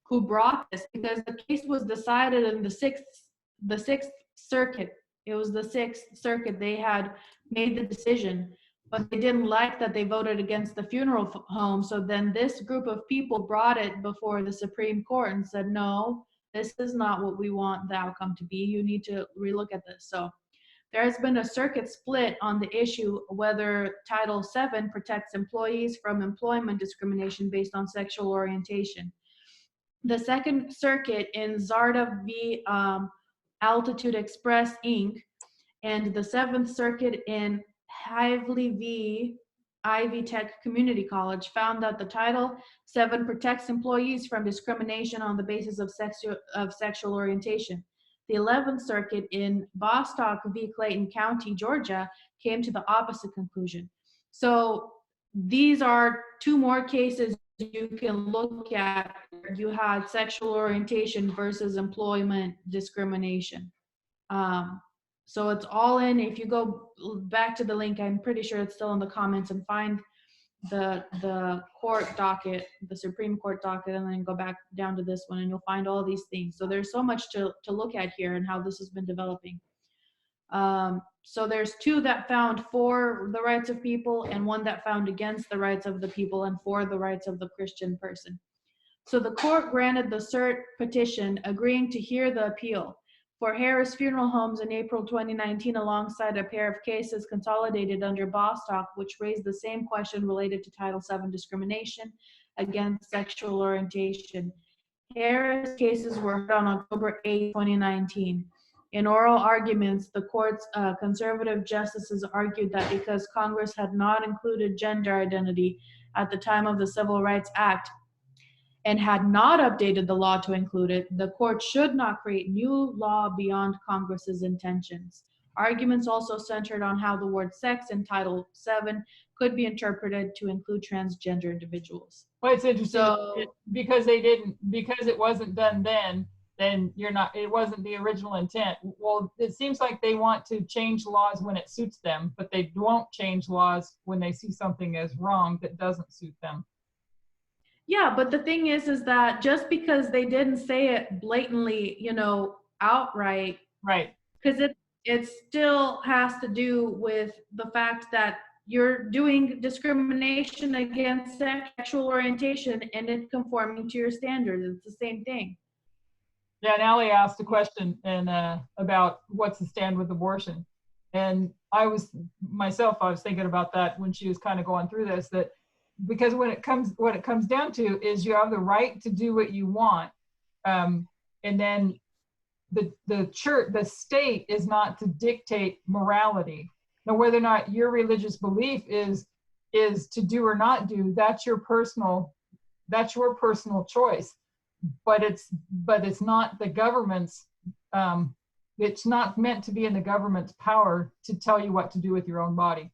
who brought this, because the case was decided in the Sixth Circuit. It was the Sixth Circuit. They had made the decision, but they didn't like that they voted against the funeral home. So then this group of people brought it before the Supreme Court and said, no, this is not what we want the outcome to be. You need to relook at this. So there has been a circuit split on the issue whether Title VII protects employees from employment discrimination based on sexual orientation. The Second Circuit in Zarda v. Altitude Express, Inc., and the Seventh Circuit in Hively v. Ivy Tech Community College found that the Title VII protects employees from discrimination on the basis of sexual orientation. The 11th Circuit in Bostock v. Clayton County, Georgia, came to the opposite conclusion. So these are 2 more cases you can look at. You had sexual orientation versus employment discrimination. So it's all in. If you go back to the link, I'm pretty sure it's still in the comments, and find the court docket, the Supreme Court docket, and then go back down to this one, and you'll find all these things. So there's so much to look at here and how this has been developing. So there's 2 that found for the rights of people, and 1 that found against the rights of the people and for the rights of the Christian person. So the court granted the cert petition, agreeing to hear the appeal for Harris Funeral Homes in April 2019, alongside a pair of cases consolidated under Bostock, which raised the same question related to Title VII discrimination against sexual orientation. Harris cases were heard on October 8, 2019. In oral arguments, the court's conservative justices argued that because Congress had not included gender identity at the time of the Civil Rights Act and had not updated the law to include it, the court should not create new law beyond Congress's intentions. Arguments also centered on how the word sex in Title VII could be interpreted to include transgender individuals. Well, it's interesting So, because it wasn't done then it wasn't the original intent. Well, it seems like they want to change laws when it suits them, but they won't change laws when they see something as wrong that doesn't suit them. yeah, but the thing is that just because they didn't say it blatantly, outright, right? Because it still has to do with the fact that you're doing discrimination against sexual orientation and it conforming to your standards. It's the same thing. Yeah, and Allie asked a question about what's the stand with abortion. And I was thinking about that when she was kind of going through this, that because what it comes down to is you have the right to do what you want. And then the church, the state is not to dictate morality. Now, whether or not your religious belief is to do or not do, that's your personal choice. But it's not the government's, it's not meant to be in the government's power to tell you what to do with your own body.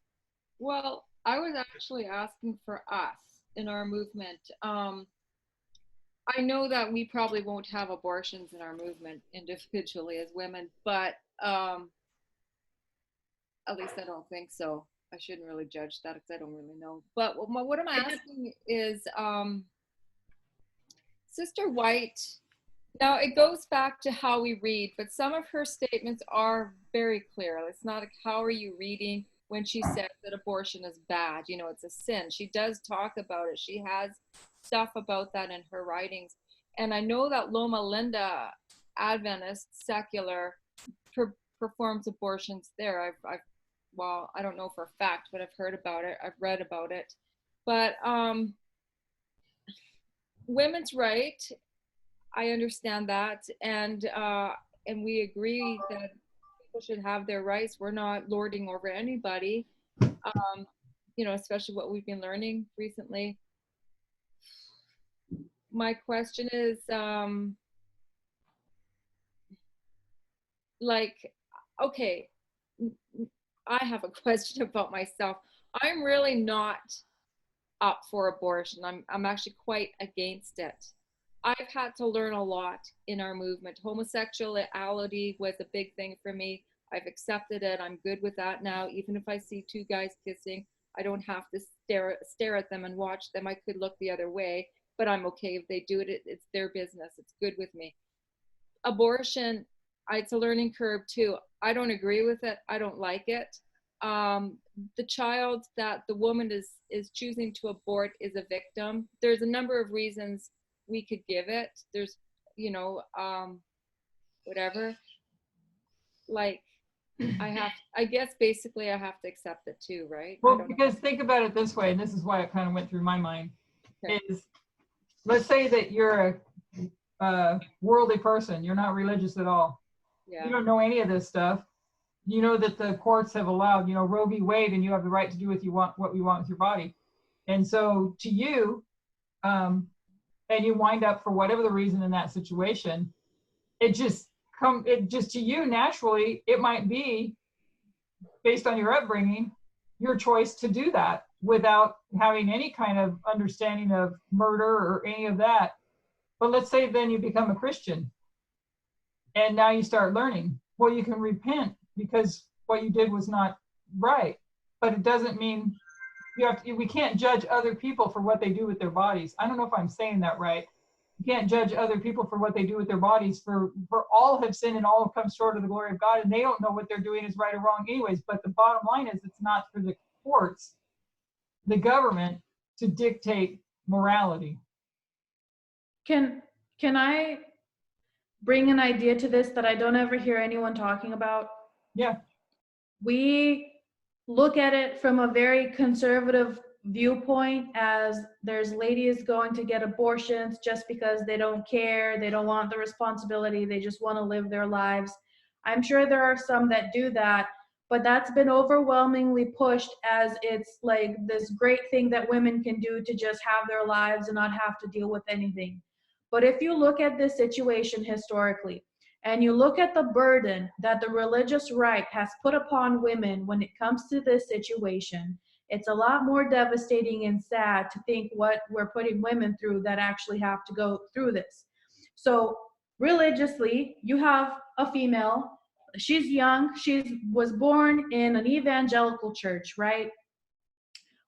Well, I was actually asking for us in our movement. I know that we probably won't have abortions in our movement individually as women, but at least I don't think so. I shouldn't really judge that because I don't really know. But what I'm asking is, Sister White, now it goes back to how we read, but some of her statements are very clear. It's not like, how are you reading when she says that abortion is bad? It's a sin. She does talk about it. She has stuff about that in her writings. And I know that Loma Linda Adventist secular performs abortions there. Well, I don't know for a fact, but I've heard about it. I've read about it. But women's right, I understand that, and we agree that people should have their rights. We're not lording over anybody, especially what we've been learning recently. My question is, okay, I have a question about myself. I'm really not up for abortion. I'm actually quite against it. I've had to learn a lot in our movement. Homosexuality was a big thing for me. I've accepted it. I'm good with that now. Even if I see two guys kissing, I don't have to stare at them and watch them. I could look the other way, but I'm okay if they do it. It's their business. It's good with me. Abortion, it's a learning curve too. I don't agree with it. I don't like it. The child that the woman is choosing to abort is a victim. There's a number of reasons we could give it. There's, whatever. I guess basically I have to accept it too, right? Well, because think about it this way, and this is why it kind of went through my mind, is let's say that you're a worldly person. You're not religious at all. Yeah. You don't know any of this stuff. You know that the courts have allowed, Roe v. Wade, and you have the right to do what you want with your body. And so to you, and you wind up for whatever the reason in that situation, it just to you naturally, it might be based on your upbringing, your choice to do that without having any kind of understanding of murder or any of that. But let's say then you become a Christian and now you start learning. Well, you can repent because what you did was not right, but it doesn't mean we can't judge other people for what they do with their bodies. I don't know if I'm saying that right. You can't judge other people for what they do with their bodies, for all have sinned and all have come short of the glory of God, and they don't know what they're doing is right or wrong anyways. But the bottom line is it's not for the courts, the government, to dictate morality. Can I bring an idea to this that I don't ever hear anyone talking about? Yeah. We look at it from a very conservative viewpoint, as there's ladies going to get abortions just because they don't care, they don't want the responsibility, they just want to live their lives. I'm sure there are some that do that, but that's been overwhelmingly pushed as it's like this great thing that women can do to just have their lives and not have to deal with anything. But if you look at this situation historically, and you look at the burden that the religious right has put upon women when it comes to this situation, it's a lot more devastating and sad to think what we're putting women through that actually have to go through this. So religiously, you have a female, she's young, she was born in an evangelical church, right?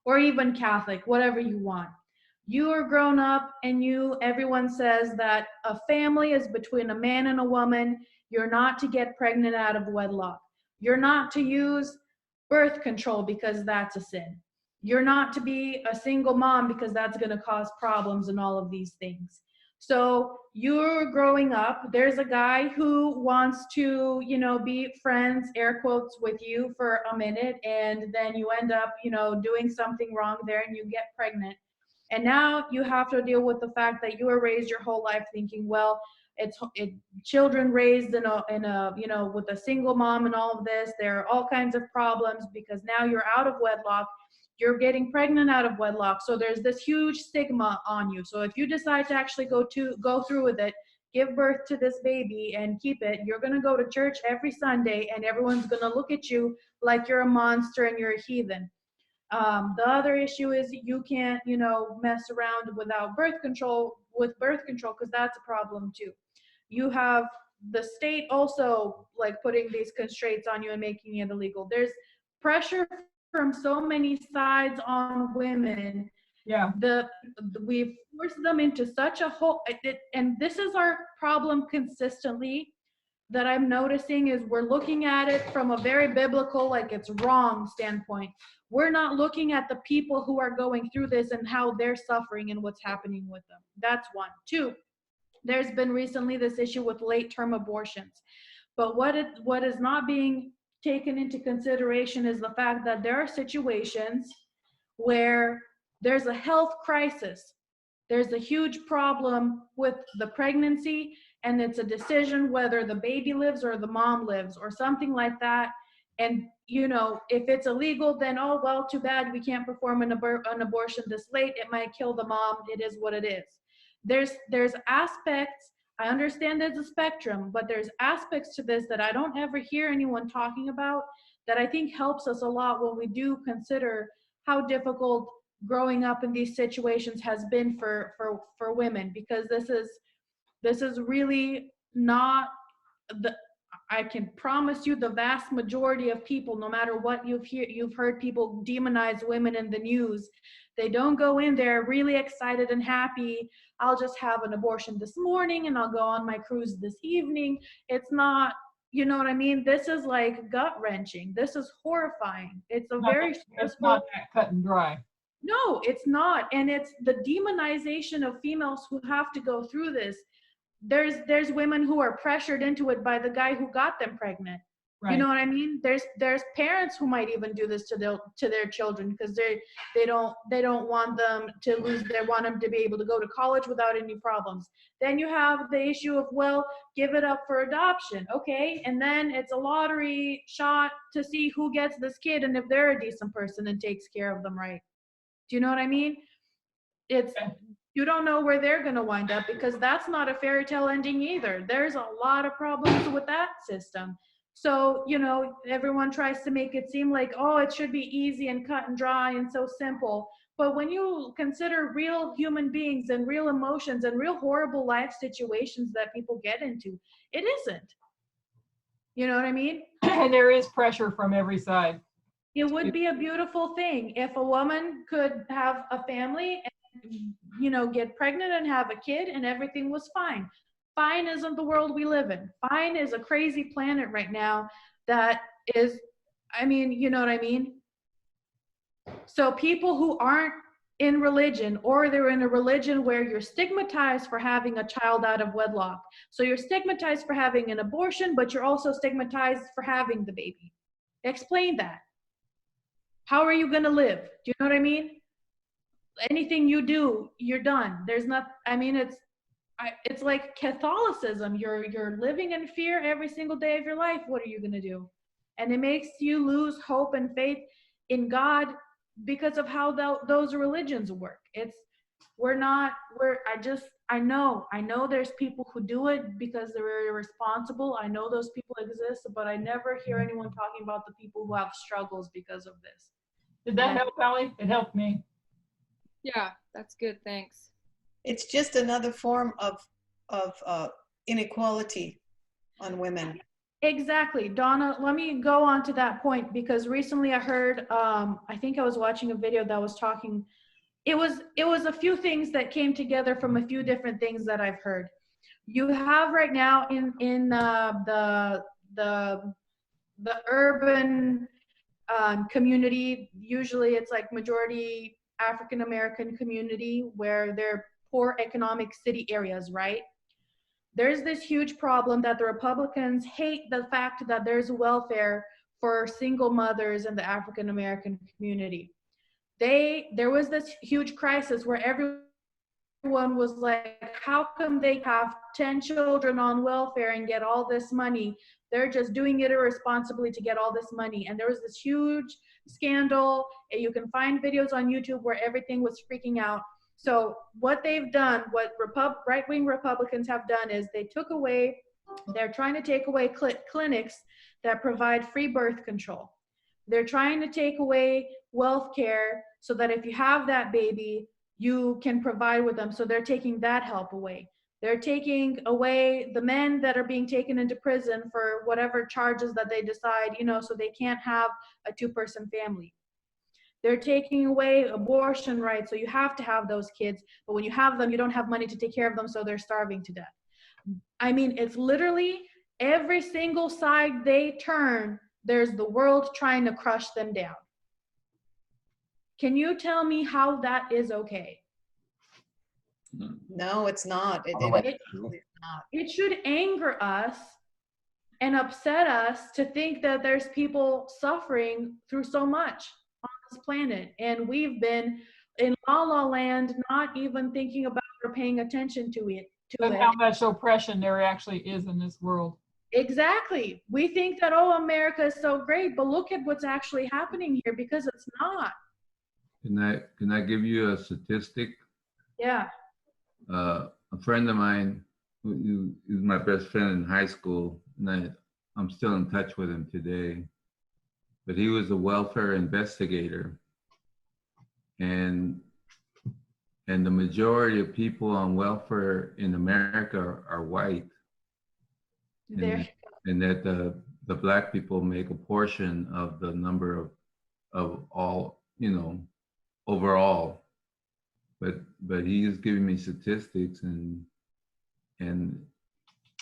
Or even Catholic, whatever you want. You are grown up and everyone says that a family is between a man and a woman. You're not to get pregnant out of wedlock. You're not to use birth control because that's a sin. You're not to be a single mom because that's going to cause problems and all of these things. So you're growing up, there's a guy who wants to, be friends, air quotes, with you for a minute, and then you end up, doing something wrong there and you get pregnant. And now you have to deal with the fact that you were raised your whole life thinking, well, children raised in a with a single mom and all of this, there are all kinds of problems because now you're out of wedlock. You're getting pregnant out of wedlock. So there's this huge stigma on you. So if you decide to actually go through with it, give birth to this baby and keep it, you're going to go to church every Sunday and everyone's going to look at you like you're a monster and you're a heathen. The other issue is you can't, mess around without birth control because that's a problem too. You have the state also like putting these constraints on you and making it illegal. There's pressure from so many sides on women. Yeah. We've forced them into such a hole, and this is our problem consistently that I'm noticing is we're looking at it from a very biblical, like it's wrong standpoint. We're not looking at the people who are going through this and how they're suffering and what's happening with them. That's one. Two, there's been recently this issue with late-term abortions. But what is not being taken into consideration is the fact that there are situations where there's a health crisis. There's a huge problem with the pregnancy, and it's a decision whether the baby lives or the mom lives or something like that. And, if it's illegal, then, oh, well, too bad, we can't perform an abortion this late. It might kill the mom. It is what it is. There's aspects, I understand there's a spectrum, but there's aspects to this that I don't ever hear anyone talking about that I think helps us a lot when we do consider how difficult growing up in these situations has been for women, because this is really not I can promise you the vast majority of people, no matter what you've heard people demonize women in the news, they don't go in there really excited and happy. I'll just have an abortion this morning and I'll go on my cruise this evening. It's not, you know what I mean? This is like gut wrenching. This is horrifying. It's it's not that cut and dry. No, it's not. And it's the demonization of females who have to go through this. There's women who are pressured into it by the guy who got them pregnant. Right. You know what I mean? There's parents who might even do this to their children because they don't want them to lose. They want them to be able to go to college without any problems. Then you have the issue of, well, give it up for adoption, okay? And then it's a lottery shot to see who gets this kid and if they're a decent person and takes care of them right. Do you know what I mean? You don't know where they're going to wind up because that's not a fairy tale ending either. There's a lot of problems with that system. So, everyone tries to make it seem like, oh, it should be easy and cut and dry and so simple. But when you consider real human beings and real emotions and real horrible life situations that people get into, it isn't. You know what I mean? And there is pressure from every side. It would be a beautiful thing if a woman could have a family and, get pregnant and have a kid and everything was fine. Fine isn't the world we live in. Fine is a crazy planet right now that is, you know what I mean? So people who aren't in religion, or they're in a religion where you're stigmatized for having a child out of wedlock. So you're stigmatized for having an abortion, but you're also stigmatized for having the baby. Explain that. How are you going to live? Do you know what I mean? Anything you do, you're done. There's not, it's like Catholicism. You're living in fear every single day of your life. What are you going to do? And it makes you lose hope and faith in God because of how those religions work. I know there's people who do it because they're irresponsible. I know those people exist, but I never hear anyone talking about the people who have struggles because of this. Did that help, Allie? It helped me. Yeah, that's good. Thanks. It's just another form of inequality on women. Exactly. Donna, let me go on to that point, because recently I heard, I think I was watching a video that was talking, it was a few things that came together from a few different things that I've heard. You have right now in the urban community, usually it's like majority African American community where they're poor economic city areas, right? There's this huge problem that the Republicans hate the fact that there's welfare for single mothers in the African American community. There was this huge crisis where everyone was like, how come they have 10 children on welfare and get all this money? They're just doing it irresponsibly to get all this money. And there was this huge scandal. And you can find videos on YouTube where everything was freaking out. So what they've done, what right-wing Republicans have done is they're trying to take away clinics that provide free birth control. They're trying to take away wealth care so that if you have that baby, you can provide with them. So they're taking that help away. They're taking away the men that are being taken into prison for whatever charges that they decide, so they can't have a two-person family. They're taking away abortion rights, so you have to have those kids, but when you have them, you don't have money to take care of them, so they're starving to death. I mean, it's literally every single side they turn, there's the world trying to crush them down. Can you tell me how that is okay? No, it's not. It should anger us and upset us to think that there's people suffering through so much on this planet, and we've been in la la land, not even thinking about or paying attention to it. But how much oppression there actually is in this world. Exactly. We think that, oh, America is so great, but look at what's actually happening here, because it's not. Can I give you a statistic? Yeah. A friend of mine, who is my best friend in high school, and I'm still in touch with him today, but he was a welfare investigator. And the majority of people on welfare in America are white. And that the black people make a portion of the number of all, overall. But he is giving me statistics, and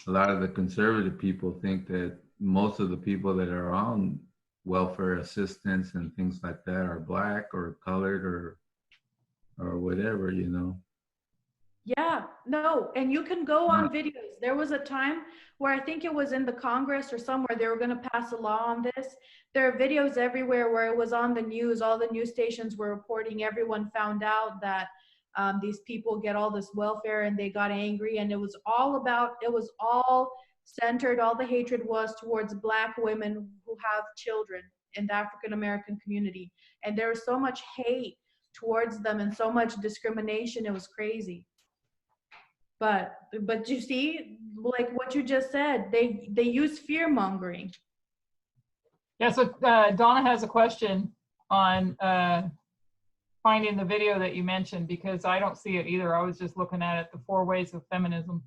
a lot of the conservative people think that most of the people that are on welfare assistance and things like that are black or colored or whatever, Yeah, no, and you can go on videos. There was a time where I think it was in the Congress or somewhere they were going to pass a law on this. There are videos everywhere where it was on the news. All the news stations were reporting. Everyone found out that these people get all this welfare, and they got angry. And it was all centered, all the hatred was towards black women who have children in the African American community. And there was so much hate towards them and so much discrimination. It was crazy. But you see, like what you just said, they use fear mongering. Yeah, so Donna has a question on finding the video that you mentioned, because I don't see it either. I was just looking at it, the 4 ways of feminism.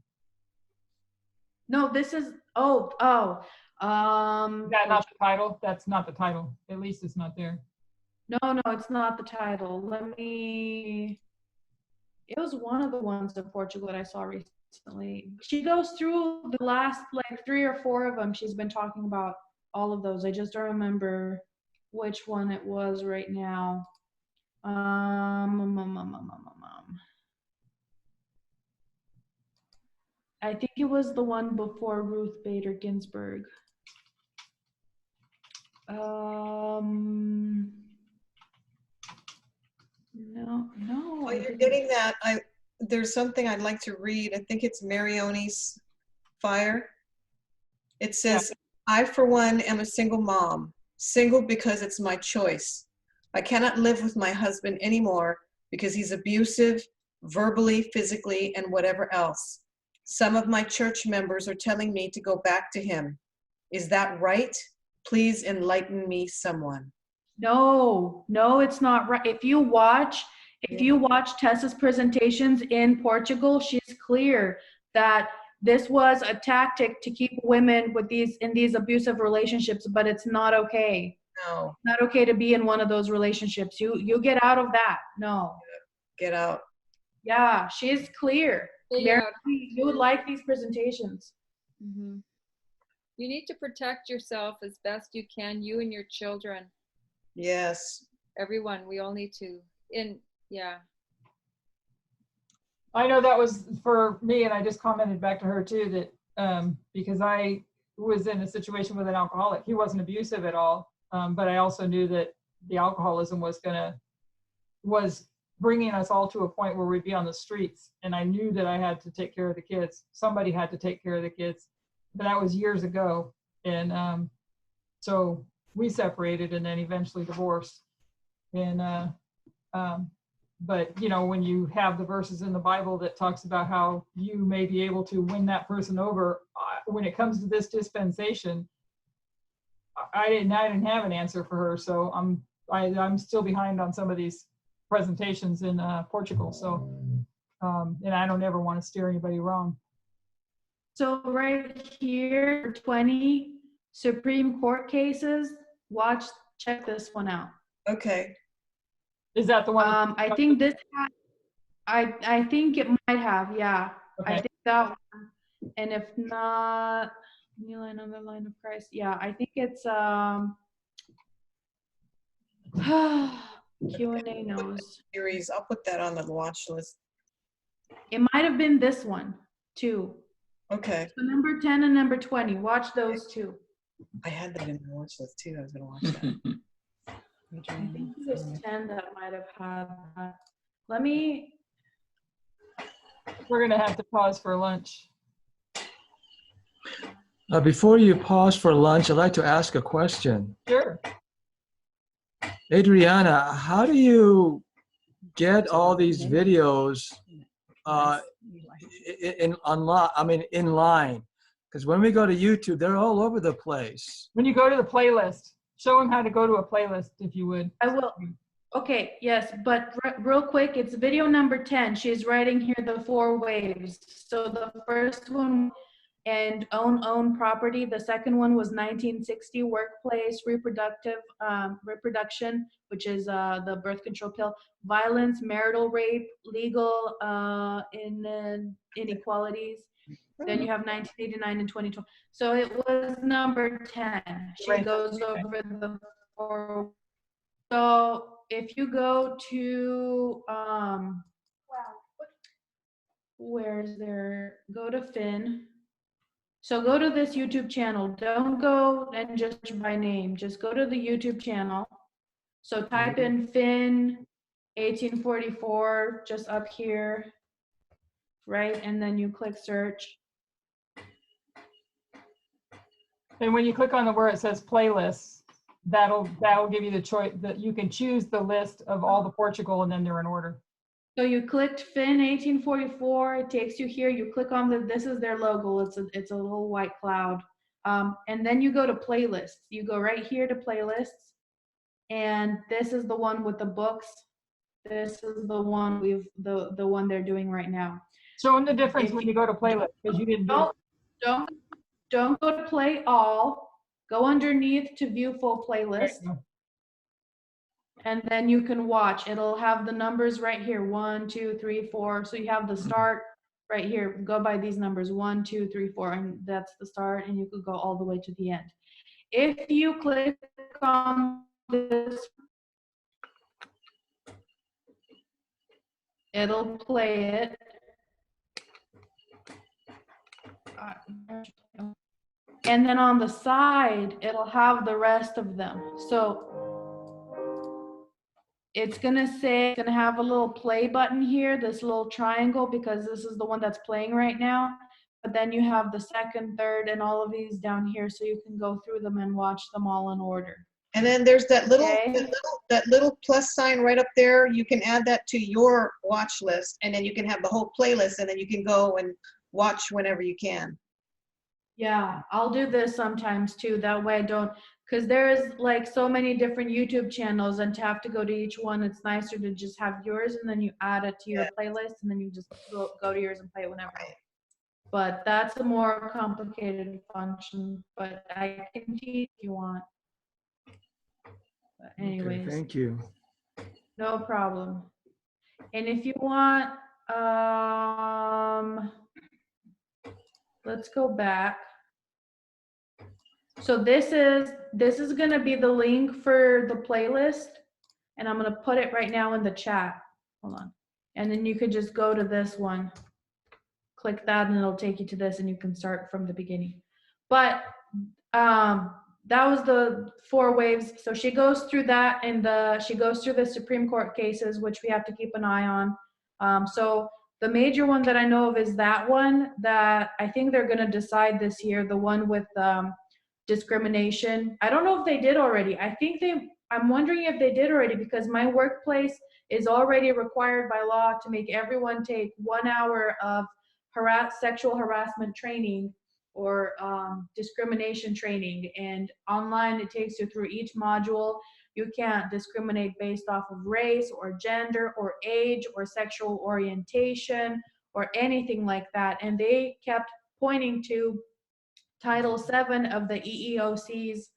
No, this is, is that not the title? That's not the title. At least it's not there. No, it's not the title. It was one of the ones in Portugal that I saw recently. She goes through the last 3 or 4 of them. She's been talking about all of those. I just don't remember which one it was right now. I think it was the one before Ruth Bader Ginsburg. No. While you're getting that, there's something I'd like to read. I think it's Marioni's Fire. It says, I, for one, am a single mom. Single because it's my choice. I cannot live with my husband anymore because he's abusive, verbally, physically, and whatever else. Some of my church members are telling me to go back to him. Is that right? Please enlighten me, someone. No, it's not right. If you watch Tessa's presentations in Portugal, she's clear that this was a tactic to keep women in these abusive relationships, but it's not okay. No. Not okay to be in one of those relationships. You get out of that. No. Get out. Yeah, she's clear. Mary, you would like these presentations. Mm-hmm. You need to protect yourself as best you can, you and your children. Yes. Everyone, we all need to. Yeah. I know that was for me, and I just commented back to her too that because I was in a situation with an alcoholic. He wasn't abusive at all, but I also knew that the alcoholism was bringing us all to a point where we'd be on the streets, and I knew that I had to take care of the kids. Somebody had to take care of the kids, but that was years ago, and so we separated and then eventually divorced. And but you know, when you have the verses in the Bible that talks about how you may be able to win that person over, when it comes to this dispensation, I didn't have an answer for her. So I'm still behind on some of these presentations in Portugal. So and I don't ever want to steer anybody wrong. So right here, 20 Supreme Court cases. Check this one out. Okay. Is that the one? I think this. I think it might have. Yeah. Okay. I think that one. And if not, kneeling on the line of Christ. Yeah. I think it's Q&A knows. Series. I'll put that on the watch list. It might have been this one too. Okay. So number 10 and number 20. Watch those two. I had that in my watch list too. I was gonna watch that. I think it was 10 that might have had that. Let me. We're gonna have to pause for lunch. Before you pause for lunch, I'd like to ask a question. Sure. Adriana, how do you get all these videos in line? Because when we go to YouTube, they're all over the place. When you go to the playlist, show them how to go to a playlist, if you would. I will. Okay, yes, but real quick, it's video number 10. She's writing here the 4 waves. So the first one, and own property. The second one was 1960, workplace, reproduction, which is the birth control pill, violence, marital rape, legal inequalities. Then you have 1989 and 2012. So it was number 10. She goes over the 4. So if you go to, go to Finn. So go to this YouTube channel. Don't go and just by name. Just go to the YouTube channel. So type in Finn 1844 just up here, right? And then you click search. And when you click on where it says playlists, that'll give you the choice that you can choose the list of all the Portugal, and then they're in order. So you clicked Finn 1844. It takes you here. You click on this is their logo. It's a little white cloud. And then you go to playlists. You go right here to playlists, and this is the one with the books. This is the one the one they're doing right now. Show them the difference when you go to playlist, because you didn't do it. Don't go to play all. Go underneath to view full playlist. And then you can watch. It'll have the numbers right here. 1, 2, 3, 4. So you have the start right here. Go by these numbers. 1, 2, 3, 4. And that's the start. And you could go all the way to the end. If you click on this, it'll play it. And then on the side, it'll have the rest of them. So it's gonna have a little play button here, this little triangle, because this is the one that's playing right now. but then you have the second, third, and all of these down here, so you can go through them and watch them all in order. And then there's that little, Okay. that little plus sign right up there. You can add that to your watch list, and then you can have the whole playlist, and then you can go and watch whenever you can. Yeah, I'll do this sometimes too. That way I don't, because there is like so many different YouTube channels, and to have to go to each one, it's nicer to just have yours and then you add it to your playlist and then you just go to yours and play it whenever. But that's a more complicated function, but I can teach if you want. But anyways, Okay, thank you. no problem. And if you want, let's go back. So this is gonna be the link for the playlist, and I'm gonna put it right now in the chat. Hold on. And then you could just go to this one, click that, and it'll take you to this, and you can start from the beginning. But that was the 4 waves. So she goes through that, and she goes through the Supreme Court cases, which we have to keep an eye on. So the major one that I know of is that one that I think they're gonna decide this year, the one with discrimination. I don't know if they did already. I'm wondering if they did already, because my workplace is already required by law to make everyone take 1 hour of sexual harassment training or discrimination training. And online it takes you through each module. You can't discriminate based off of race or gender or age or sexual orientation or anything like that. And they kept pointing to Title VII of the EEOC's,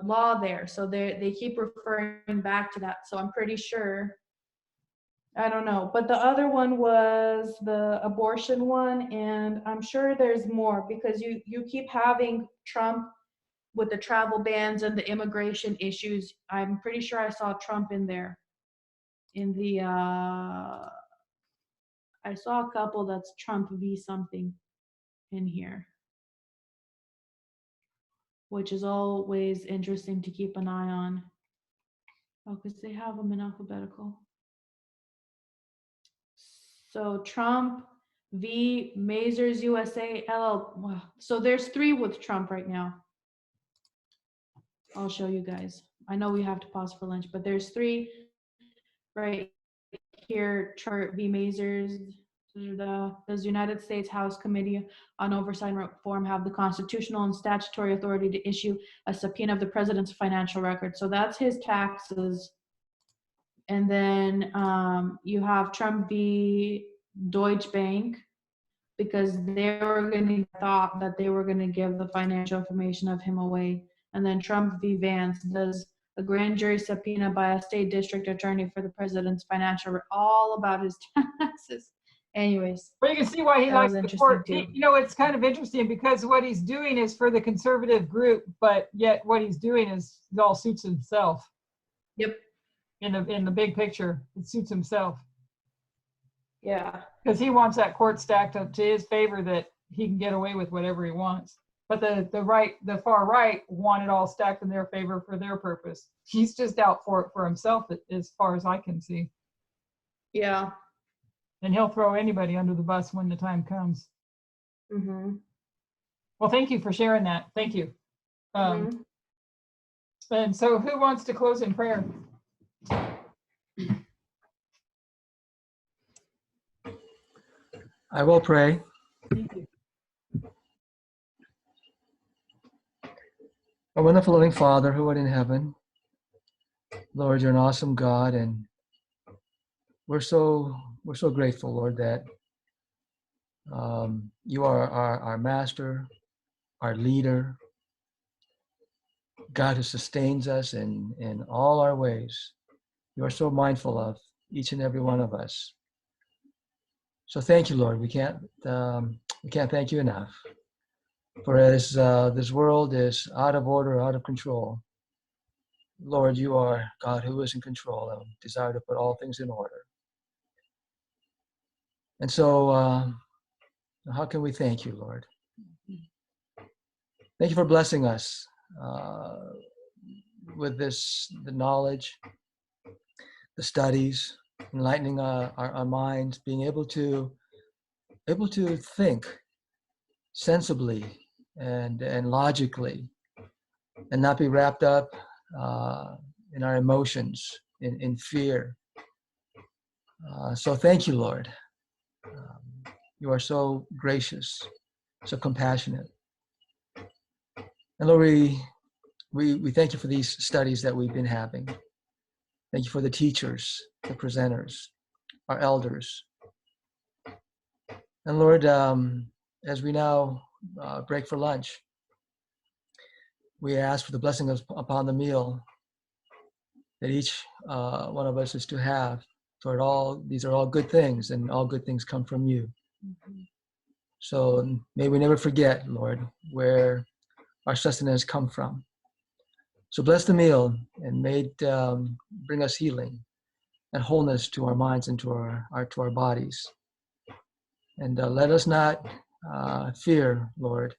law there. So they keep referring back to that. So I'm pretty sure, I don't know. But the other one was the abortion one, and I'm sure there's more, because you keep having Trump with the travel bans and the immigration issues. I'm pretty sure I saw Trump in there. In the, I saw a couple that's Trump v something in here, which is always interesting to keep an eye on. Oh, because they have them in alphabetical. So Trump v. Mazars USA LL. Wow. So there's 3 with Trump right now. I'll show you guys. I know we have to pause for lunch, but there's 3 right here. Trump v. Mazars. Does United States House Committee on Oversight and Reform have the constitutional and statutory authority to issue a subpoena of the president's financial record? So that's his taxes. And then you have Trump v. Deutsche Bank, because they were thought that they were going to give the financial information of him away. And then Trump v. Vance, does a grand jury subpoena by a state district attorney for the president's financial, all about his taxes. Anyways. But you can see why he likes the court. It's kind of interesting because what he's doing is for the conservative group, but yet what he's doing is it all suits himself. Yep. In the big picture, it suits himself. Yeah. Because he wants that court stacked up to his favor, that he can get away with whatever he wants. But the far right want it all stacked in their favor for their purpose. He's just out for it for himself, as far as I can see. Yeah. And he'll throw anybody under the bus when the time comes. Mm-hmm. Well, thank you for sharing that. Thank you. And so who wants to close in prayer? I will pray. Thank you. Our wonderful loving Father, who art in heaven, Lord, you're an awesome God, and we're so grateful, Lord, that you are our master, our leader, God who sustains us in all our ways. You are so mindful of each and every one of us. So thank you, Lord. We can't thank you enough. For as this world is out of order, out of control, Lord, you are God who is in control and desire to put all things in order. And so, how can we thank you, Lord? Thank you for blessing us with the knowledge, the studies, enlightening our minds, being able to able to think sensibly and logically, and not be wrapped up in our emotions, in fear. So thank you, Lord. You are so gracious, so compassionate. And Lord, we thank you for these studies that we've been having. Thank you for the teachers, the presenters, our elders. And Lord, as we now break for lunch, we ask for the blessing upon the meal that each one of us is to have. For these are all good things, and all good things come from you. So may we never forget, Lord, where our sustenance come from. So bless the meal, and may it bring us healing and wholeness to our minds and to our bodies. And let us not fear, Lord,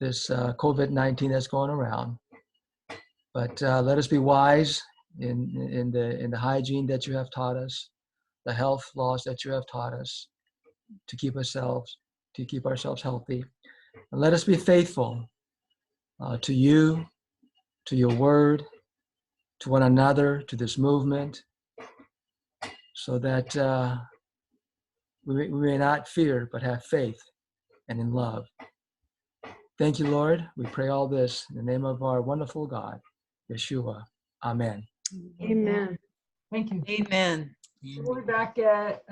this COVID-19 that's going around, but let us be wise in the hygiene that you have taught us, the health laws that you have taught us, to keep ourselves healthy. And let us be faithful to you, to your word, to one another, to this movement, so that we may not fear, but have faith and in love. Thank you, Lord. We pray all this in the name of our wonderful God, Yeshua. Amen. Amen. Thank you. Amen. We'll be back at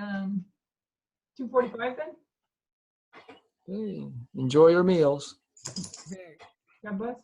2:45 then. Hey, enjoy your meals. God bless.